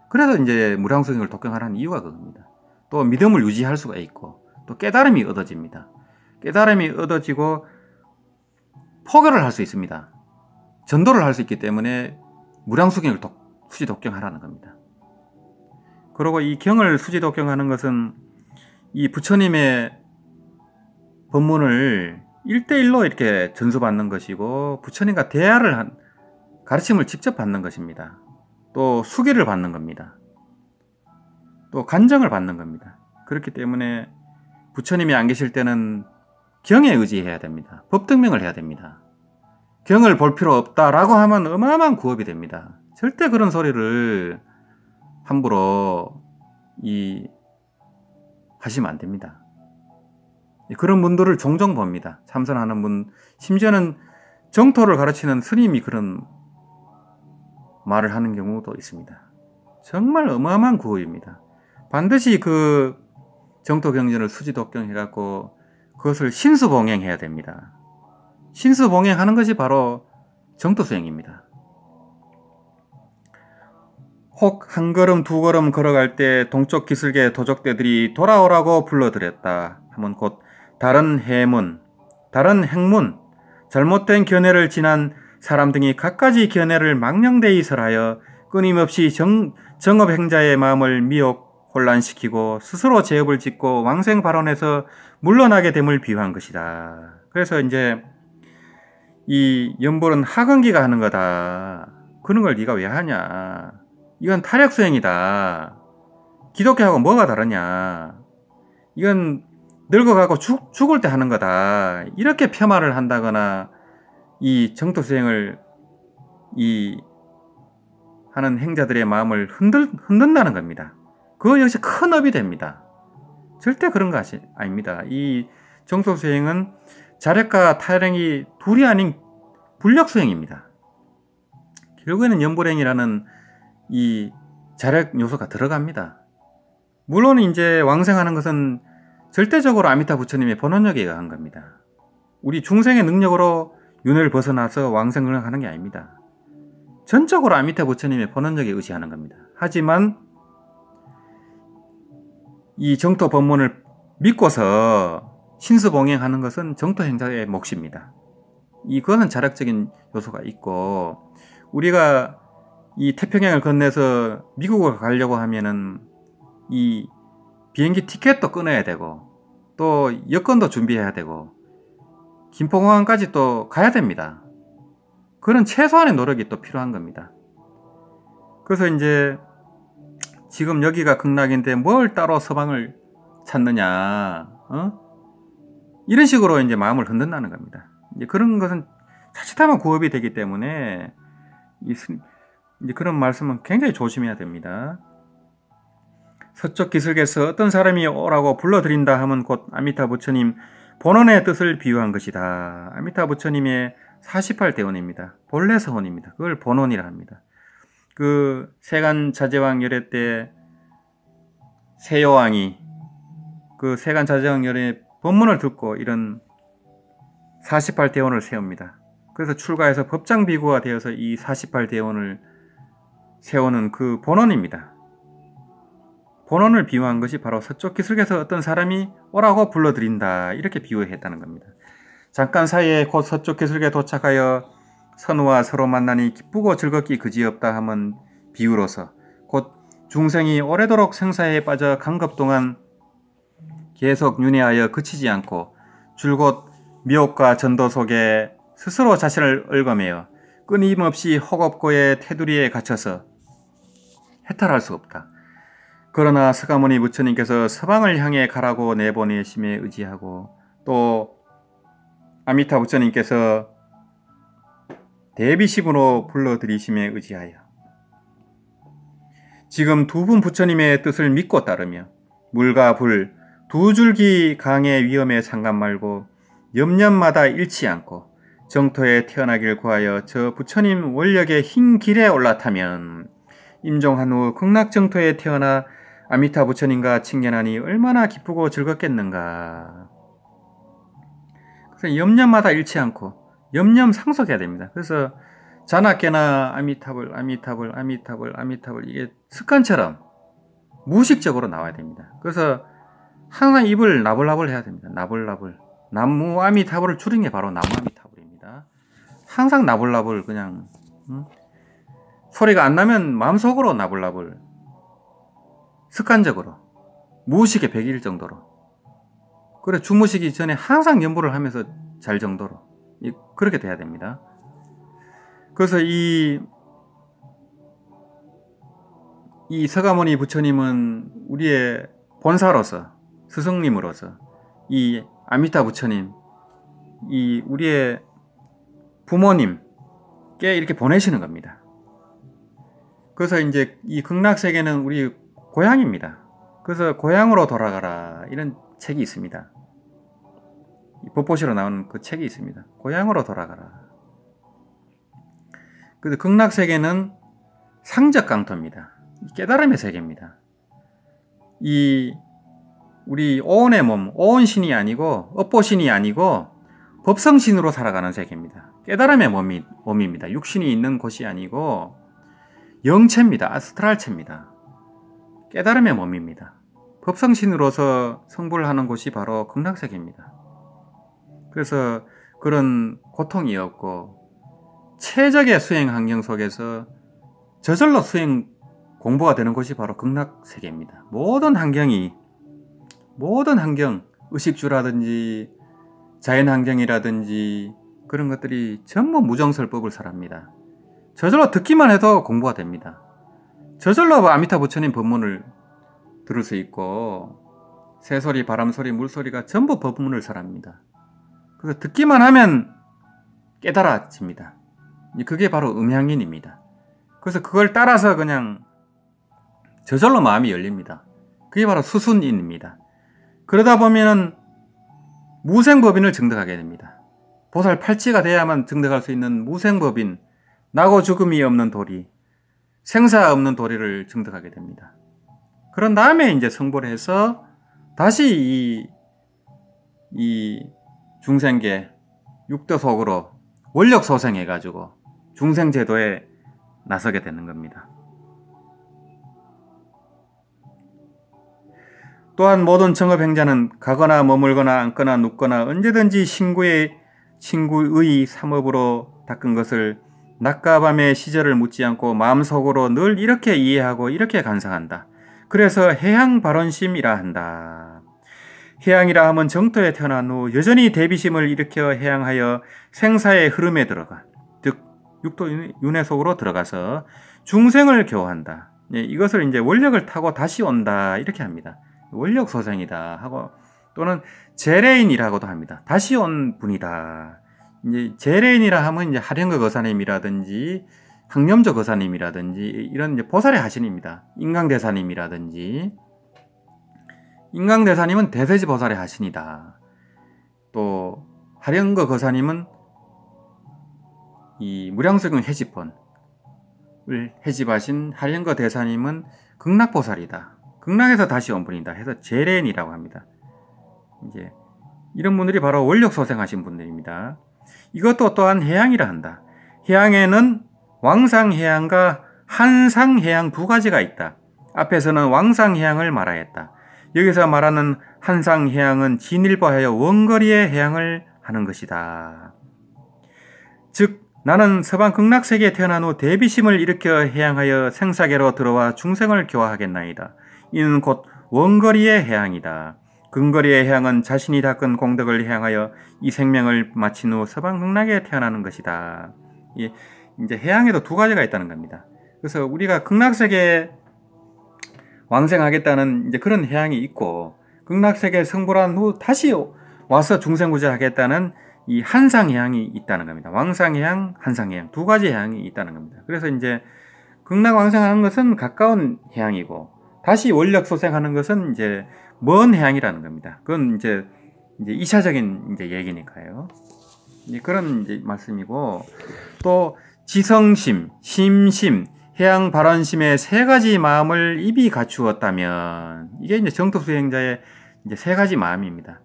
그래서 이제 무량수경을 독경하라는 이유가 그겁니다. 또 믿음을 유지할 수가 있고 또 깨달음이 얻어집니다. 깨달음이 얻어지고 포교를 할 수 있습니다. 전도를 할 수 있기 때문에 무량수경을 수지 독경하라는 겁니다. 그리고 이 경을 수지 독경하는 것은 이 부처님의 법문을 1대1로 이렇게 전수받는 것이고 부처님과 대화를 한 가르침을 직접 받는 것입니다. 또 수기를 받는 겁니다. 또 간정을 받는 겁니다. 그렇기 때문에 부처님이 안 계실 때는 경에 의지해야 됩니다. 법등명을 해야 됩니다. 경을 볼 필요 없다라고 하면 어마어마한 구업이 됩니다. 절대 그런 소리를 함부로 하시면 안 됩니다. 그런 분들을 종종 봅니다. 참선하는 분, 심지어는 정토를 가르치는 스님이 그런 말을 하는 경우도 있습니다. 정말 어마어마한 구호입니다. 반드시 그 정토 경전을 수지 독경해갖고 그것을 신수봉행해야 됩니다. 신수봉행하는 것이 바로 정토 수행입니다. 혹 한 걸음 두 걸음 걸어갈 때 동쪽 기슭의 도적대들이 돌아오라고 불러들였다 하면 곧 다른 해문, 다른 행문, 잘못된 견해를 지난 사람 등이 갖가지 견해를 망령되이 설하여 끊임없이 정업행자의 마음을 미혹 혼란시키고 스스로 죄업을 짓고 왕생 발언에서 물러나게 됨을 비유한 것이다. 그래서 이제 이 연불은 하근기가 하는 거다. 그런 걸 네가 왜 하냐. 이건 타력수행이다. 기독교하고 뭐가 다르냐. 이건 늙어가고 죽을 때 하는 거다. 이렇게 폄하를 한다거나 이 정토수행을 하는 행자들의 마음을 흔든다는 겁니다. 그거 역시 큰 업이 됩니다. 절대 그런 거 아닙니다. 이 정토수행은 자력과 타력이 둘이 아닌 불력수행입니다. 결국에는 연불행이라는 이 자력 요소가 들어갑니다. 물론 이제 왕생하는 것은 절대적으로 아미타 부처님의 본원력에 의한 겁니다. 우리 중생의 능력으로 윤회를 벗어나서 왕생을 하는 게 아닙니다. 전적으로 아미타 부처님의 본원력에 의지하는 겁니다. 하지만 이 정토 법문을 믿고서 신수봉행하는 것은 정토 행자의 몫입니다. 이거는 자력적인 요소가 있고 우리가 이 태평양을 건너서 미국을 가려고 하면은 이 비행기 티켓도 끊어야 되고 또 여권도 준비해야 되고 김포공항까지 또 가야 됩니다. 그런 최소한의 노력이 또 필요한 겁니다. 그래서 이제 지금 여기가 극락인데 뭘 따로 서방을 찾느냐, 이런 식으로 이제 마음을 흔든다는 겁니다. 이제 그런 것은 자칫하면 구업이 되기 때문에 이제 그런 말씀은 굉장히 조심해야 됩니다. 서쪽 기슭에서 어떤 사람이 오라고 불러들인다 하면 곧 아미타 부처님 본원의 뜻을 비유한 것이다. 아미타 부처님의 48대원입니다. 본래 서원입니다. 그걸 본원이라 합니다. 그 세간 자제왕 열애 때 세여왕이 그 세간 자제왕 열애 법문을 듣고 이런 48대원을 세웁니다. 그래서 출가해서 법장 비구가 되어서 이 48대원을 세우는 그 본원입니다. 본원을 비유한 것이 바로 서쪽 기슭에서 어떤 사람이 오라고 불러들인다, 이렇게 비유했다는 겁니다. 잠깐 사이에 곧 서쪽 기슭에 도착하여 선우와 서로 만나니 기쁘고 즐겁기 그지없다 함은 비유로서 곧 중생이 오래도록 생사에 빠져 강급 동안 계속 윤회하여 그치지 않고 줄곧 미혹과 전도 속에 스스로 자신을 얽어매어 끊임없이 혹업고의 테두리에 갇혀서 해탈할 수 없다. 그러나 서가모니 부처님께서 서방을 향해 가라고 내보내심에 의지하고 또 아미타 부처님께서 대비심으로 불러들이심에 의지하여 지금 두 분 부처님의 뜻을 믿고 따르며 물과 불, 두 줄기 강의 위험에 상관 말고 염년마다 잃지 않고 정토에 태어나길 구하여 저 부처님 원력의 흰 길에 올라타면 임종한 후 극락정토에 태어나 아미타 부처님과 친견하니 얼마나 기쁘고 즐겁겠는가. 그래서 염년마다 잃지 않고 염념 상속해야 됩니다. 그래서 자나 깨나 아미타불 아미타불 아미타불 아미타불, 이게 습관처럼 무의식적으로 나와야 됩니다. 그래서 항상 입을 나불나불 해야 됩니다. 나불나불. 나무 아미타불을 줄인 게 바로 나무 아미타불입니다. 항상 나불나불, 그냥 소리가 안 나면 마음속으로 나불나불, 습관적으로 무의식에 배길 정도로, 그래 주무시기 전에 항상 연보를 하면서 잘 정도로 그렇게 돼야 됩니다. 그래서 이 서가모니 부처님은 우리의 본사로서, 스승님으로서 이 아미타 부처님, 이 우리의 부모님께 이렇게 보내시는 겁니다. 그래서 이제 이 극락세계는 우리 고향입니다. 그래서 고향으로 돌아가라, 이런 책이 있습니다. 법보시로 나오는 그 책이 있습니다. 고향으로 돌아가라. 그래서 극락세계는 상적강토입니다. 깨달음의 세계입니다. 이 우리 오온의 몸, 오온신이 아니고 업보신이 아니고 법성신으로 살아가는 세계입니다. 깨달음의 몸입니다. 육신이 있는 곳이 아니고 영체입니다. 아스트랄체입니다. 깨달음의 몸입니다. 법성신으로서 성불을 하는 곳이 바로 극락세계입니다. 그래서 그런 고통이 없고 최적의 수행 환경 속에서 저절로 수행 공부가 되는 곳이 바로 극락세계입니다. 모든 환경, 의식주라든지 자연환경이라든지 그런 것들이 전부 무정설법을 설합니다. 저절로 듣기만 해도 공부가 됩니다. 저절로 아미타 부처님 법문을 들을 수 있고 새소리, 바람소리, 물소리가 전부 법문을 설합니다. 그래서 듣기만 하면 깨달아집니다. 그게 바로 음향인입니다. 그래서 그걸 따라서 그냥 저절로 마음이 열립니다. 그게 바로 수순인입니다. 그러다 보면은 무생법인을 증득하게 됩니다. 보살 팔치가 돼야만 증득할 수 있는 무생법인, 나고 죽음이 없는 도리, 생사 없는 도리를 증득하게 됩니다. 그런 다음에 이제 성불을 해서 다시 이 중생계 육도 속으로 원력 소생해가지고 중생제도에 나서게 되는 겁니다. 또한 모든 정업행자는 가거나 머물거나 앉거나 눕거나 언제든지 친구의 삼업으로 닦은 것을 낮과 밤의 시절을 묻지 않고 마음속으로 늘 이렇게 이해하고 이렇게 간사한다. 그래서 해양발원심이라 한다. 해양이라 하면 정토에 태어난 후 여전히 대비심을 일으켜 해양하여 생사의 흐름에 들어가, 즉 육도 윤회 속으로 들어가서 중생을 교화한다. 이것을 이제 원력을 타고 다시 온다, 이렇게 합니다. 원력 소생이다 하고, 또는 제레인이라고도 합니다. 다시 온 분이다. 이제 제레인이라 하면 이제 하령거 거사님이라든지 황념조 거사님이라든지 이런 이제 보살의 하신입니다. 인강대사님이라든지, 인강대사님은 대세지 보살의 하신이다. 또 하령거 거사님은 이 무량수경 해집본을 해집하신 하령거 대사님은 극락보살이다. 극락에서 다시 온 분이다 해서 제렌이라고 합니다. 이제 이런 분들이 바로 원력 소생하신 분들입니다. 이것도 또한 해양이라 한다. 해양에는 왕상해양과 한상해양 두 가지가 있다. 앞에서는 왕상해양을 말하였다. 여기서 말하는 한상해양은 진일보하여 원거리의 해양을 하는 것이다. 즉 나는 서방 극락세계에 태어난 후 대비심을 일으켜 해양하여 생사계로 들어와 중생을 교화하겠나이다. 이는 곧 원거리의 해양이다. 근거리의 해양은 자신이 닦은 공덕을 해양하여 이 생명을 마친 후 서방 극락에 태어나는 것이다. 이제 해양에도 두 가지가 있다는 겁니다. 그래서 우리가 극락세계에 왕생하겠다는 이제 그런 해양이 있고, 극락세계에 성불한 후 다시 와서 중생구제하겠다는 이 한상해양이 있다는 겁니다. 왕상해양, 한상해양 두 가지 해양이 있다는 겁니다. 그래서 이제 극락왕생하는 것은 가까운 해양이고, 다시 원력 소생하는 것은 이제 먼 해양이라는 겁니다. 그건 이제 2차적인 이제 얘기니까요. 그런 이제 말씀이고, 또 지성심, 심심, 해양 발언심의 세 가지 마음을 입이 갖추었다면, 이게 이제 정토 수행자의 이제 세 가지 마음입니다.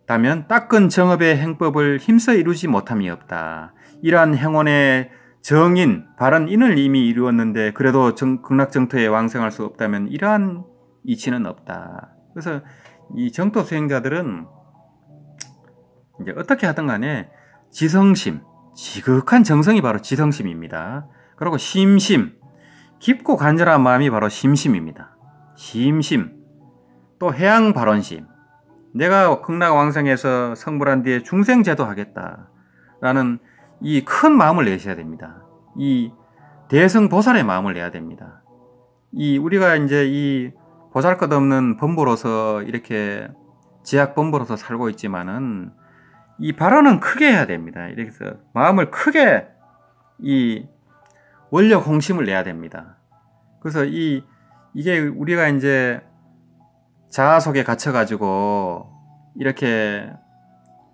다면 닦은 정업의 행법을 힘써 이루지 못함이 없다. 이러한 행원의 정인, 발언인을 이미 이루었는데 그래도 극락정토에 왕생할 수 없다면 이러한 이치는 없다. 그래서 이 정토 수행자들은 이제 어떻게 하든 간에 지성심, 지극한 정성이 바로 지성심입니다. 그리고 심심, 깊고 간절한 마음이 바로 심심입니다. 심심, 또 해양 발언심, 내가 극락왕생에서 성불한 뒤에 중생제도 하겠다라는 이 큰 마음을 내셔야 됩니다. 이 대성보살의 마음을 내야 됩니다. 우리가 이제 이 보잘것없는 범보로서 이렇게 제약범보로서 살고 있지만은 이 발언은 크게 해야 됩니다. 이렇게 해서 마음을 크게 이 원력 홍심을 내야 됩니다. 그래서 이게 우리가 이제 자아 속에 갇혀가지고 이렇게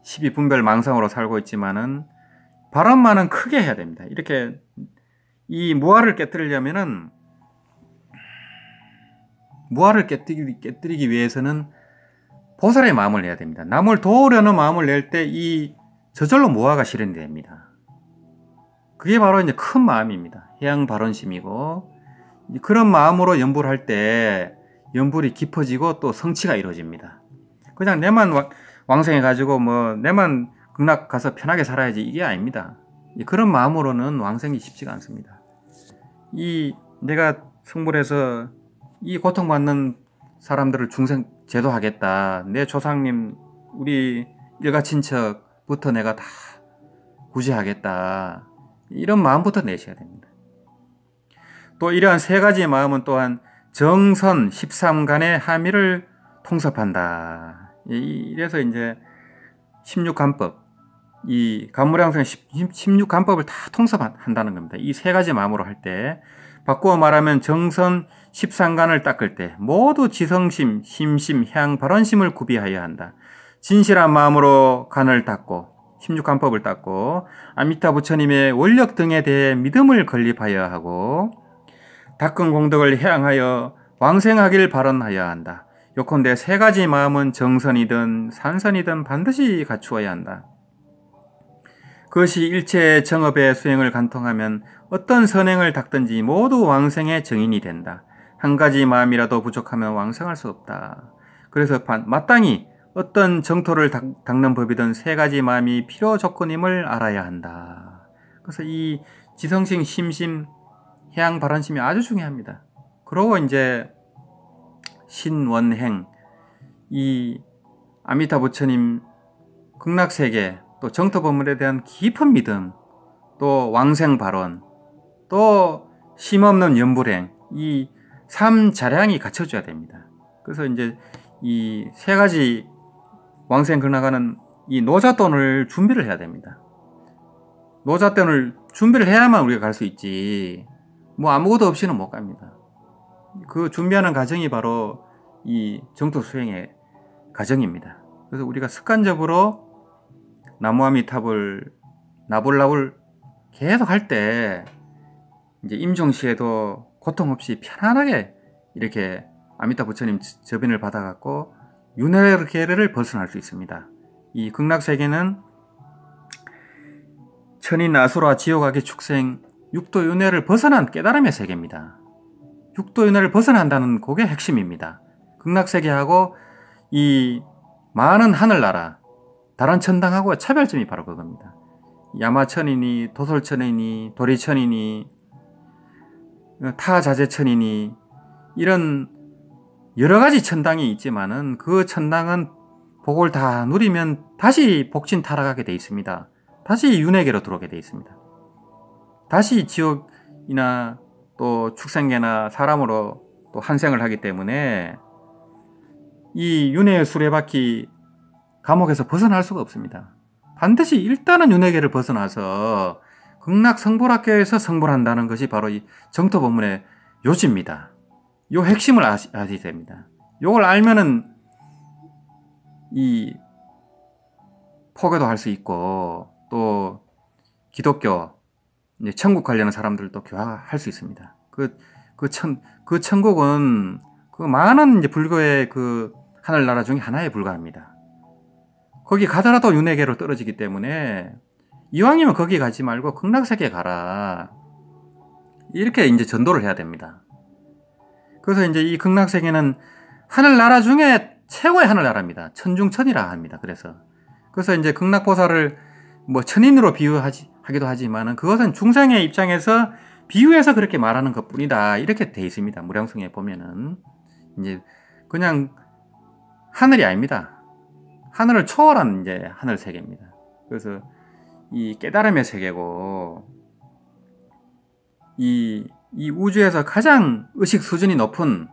시비분별망상으로 살고 있지만은 발언만은 크게 해야 됩니다. 이렇게 이 무아를 깨뜨리려면은, 무아를 깨뜨리기 위해서는 보살의 마음을 내야 됩니다. 남을 도우려는 마음을 낼 때 저절로 무아가 실현이 됩니다. 그게 바로 이제 큰 마음입니다. 해양 발언심이고, 그런 마음으로 연불을 할 때 연불이 깊어지고 또 성취가 이루어집니다. 그냥 내만 왕생해가지고 내만 극락 가서 편하게 살아야지, 이게 아닙니다. 그런 마음으로는 왕생이 쉽지가 않습니다. 내가 성불해서 이 고통받는 사람들을 중생 제도하겠다, 내 조상님, 우리 일가친척부터 내가 다 구제하겠다, 이런 마음부터 내셔야 됩니다. 또 이러한 세 가지의 마음은 또한 정선 13간의 함의를 통섭한다. 이래서 이제 16간법, 이 간무량생 16간법을 다 통섭한다는 겁니다. 이 세 가지 마음으로 할 때, 바꾸어 말하면 정선 13간을 닦을 때 모두 지성심, 심심, 해양 발언심을 구비하여야 한다. 진실한 마음으로 간을 닦고 16간법을 닦고 아미타 부처님의 원력 등에 대해 믿음을 건립하여야 하고, 닦은 공덕을 해양하여 왕생하길 발언하여야 한다. 요컨대 세 가지 마음은 정선이든 산선이든 반드시 갖추어야 한다. 그것이 일체의 정업의 수행을 간통하면 어떤 선행을 닦든지 모두 왕생의 정인이 된다. 한 가지 마음이라도 부족하면 왕생할 수 없다. 그래서 마땅히 어떤 정토를 닦는 법이든 세 가지 마음이 필요 조건임을 알아야 한다. 그래서 이 지성심, 심심, 해양 발언심이 아주 중요합니다. 그러고 이제 신원행, 이 아미타 부처님 극락세계, 또 정토법문에 대한 깊은 믿음, 또 왕생 발언, 또 심없는 연불행, 이 3자량이 갖춰져야 됩니다. 그래서 이제 이 세 가지 왕생 극락하는 이 노잣돈을 준비를 해야 됩니다. 노잣돈을 준비를 해야만 우리가 갈 수 있지, 아무것도 없이는 못 갑니다. 그 준비하는 과정이 바로 이 정토 수행의 과정입니다. 그래서 우리가 습관적으로 나무아미탑을 나불나불 계속 할 때 이제 임종시에도 고통 없이 편안하게 이렇게 아미타 부처님 저변을 받아갖고 윤회계를 벗어날 수 있습니다. 이 극락세계는 천인 아수라 지옥악의 축생 육도윤회를 벗어난 깨달음의 세계입니다. 육도윤회를 벗어난다는 그게 핵심입니다. 극락세계하고 이 많은 하늘나라 다른 천당하고 차별점이 바로 그겁니다. 야마천이니 도솔천이니 도리천이니 타자재천이니 이런 여러 가지 천당이 있지만은 그 천당은 복을 다 누리면 다시 복진 타락하게 돼 있습니다. 다시 윤회계로 들어오게 돼 있습니다. 다시 지옥이나 또 축생계나 사람으로 또 한생을 하기 때문에 이 윤회의 수레바퀴 감옥에서 벗어날 수가 없습니다. 반드시 일단은 윤회계를 벗어나서 극락성불학교에서 성불한다는 것이 바로 이 정토법문의 요지입니다. 요 핵심을 아셔야 됩니다. 요걸 알면은 이 포교도 할 수 있고 또 기독교 이제 천국 관련한 사람들도 교화할 수 있습니다. 그 천국은 그 많은 이제 불교의 그 하늘나라 중에 하나에 불과합니다. 거기 가더라도 윤회계로 떨어지기 때문에 이왕이면 거기 가지 말고 극락세계 가라. 이렇게 이제 전도를 해야 됩니다. 그래서 이제 이 극락세계는 하늘나라 중에 최고의 하늘나라입니다. 천중천이라 합니다. 그래서 이제 극락보살을 뭐 천인으로 비유하기도 하지만은 그것은 중생의 입장에서 비유해서 그렇게 말하는 것뿐이다. 이렇게 돼 있습니다. 무량성에 보면은 이제 그냥 하늘이 아닙니다. 하늘을 초월한 이제 하늘 세계입니다. 그래서 이 깨달음의 세계고 이 우주에서 가장 의식 수준이 높은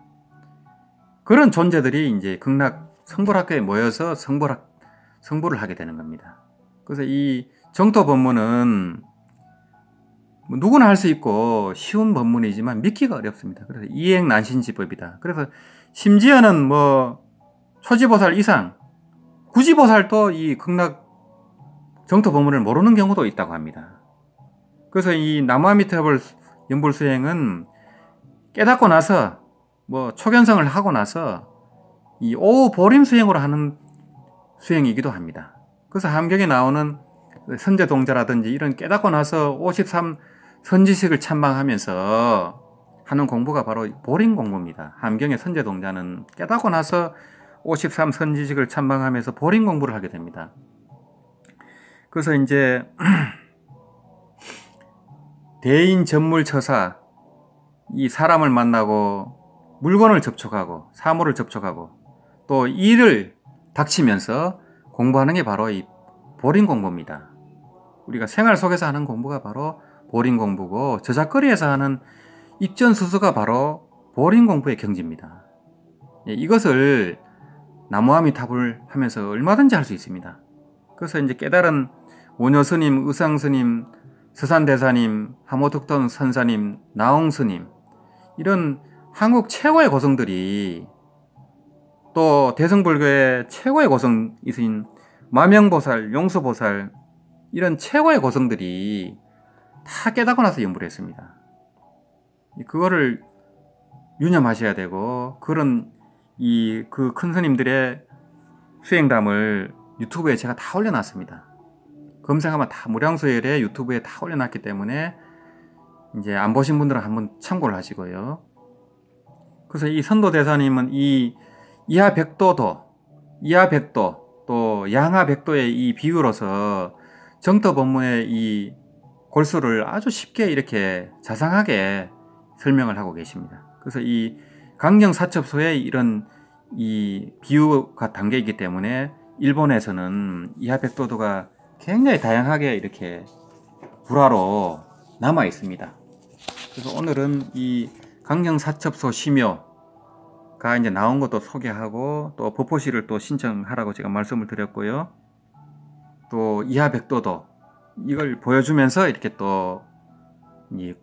그런 존재들이 이제 극락 성불학교에 모여서 성불을 하게 되는 겁니다. 그래서 이 정토 법문은 누구나 할 수 있고 쉬운 법문이지만 믿기가 어렵습니다. 그래서 이행난신지법이다. 그래서 심지어는 뭐 초지보살 이상 구지보살도 이 극락 정토 법문을 모르는 경우도 있다고 합니다. 그래서 이 나무아미타불 연불수행은 깨닫고 나서 뭐 초견성을 하고 나서 이 오보림수행으로 하는 수행이기도 합니다. 그래서 함경에 나오는 선제동자라든지 이런 깨닫고 나서 53 선지식을 참방하면서 하는 공부가 바로 보림 공부입니다. 함경의 선제동자는 깨닫고 나서 53 선지식을 참방하면서 보림 공부를 하게 됩니다. 그래서 이제 대인 전물처사, 이 사람을 만나고 물건을 접촉하고 사물을 접촉하고 또 일을 닥치면서 공부하는 게 바로 이 보림 공부입니다. 우리가 생활 속에서 하는 공부가 바로 보림 공부고 저작거리에서 하는 입전수수가 바로 보림 공부의 경지입니다. 이것을 나무아미타불 하면서 얼마든지 할 수 있습니다. 그래서 이제 깨달은 원효스님, 의상스님, 서산대사님, 하모특돈 선사님, 나홍스님 이런 한국 최고의 고성들이 또 대승불교의 최고의 고성이신 마명보살, 용수보살 이런 최고의 고성들이 다 깨닫고 나서 연불을 했습니다. 그거를 유념하셔야 되고 그런 그 큰 스님들의 수행담을 유튜브에 제가 다 올려놨습니다. 검색하면 다 무량소열의 유튜브에 다 올려놨기 때문에 이제 안 보신 분들은 한번 참고를 하시고요. 그래서 이 선도대사님은 이 이하백도도, 이하백도 또 양하백도의 이 비유로서 정토법문의 이 골수를 아주 쉽게 이렇게 자상하게 설명을 하고 계십니다. 그래서 이 강경사첩소에 이런 이 비유가 담겨 있기 때문에 일본에서는 이하백도도가 굉장히 다양하게 이렇게 불화로 남아 있습니다. 그래서 오늘은 이 강경사첩소 심요가 이제 나온 것도 소개하고 또 법포시를 또 신청하라고 제가 말씀을 드렸고요. 또 이하백도도 이걸 보여주면서 이렇게 또 이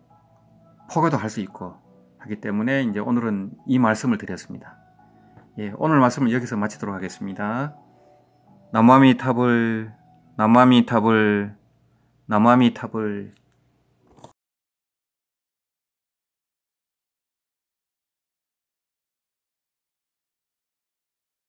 포교도 할 수 있고 하기 때문에 이제 오늘은 이 말씀을 드렸습니다. 예, 오늘 말씀을 여기서 마치도록 하겠습니다. 나무아미타불, 나무아미타불, 나무아미타불.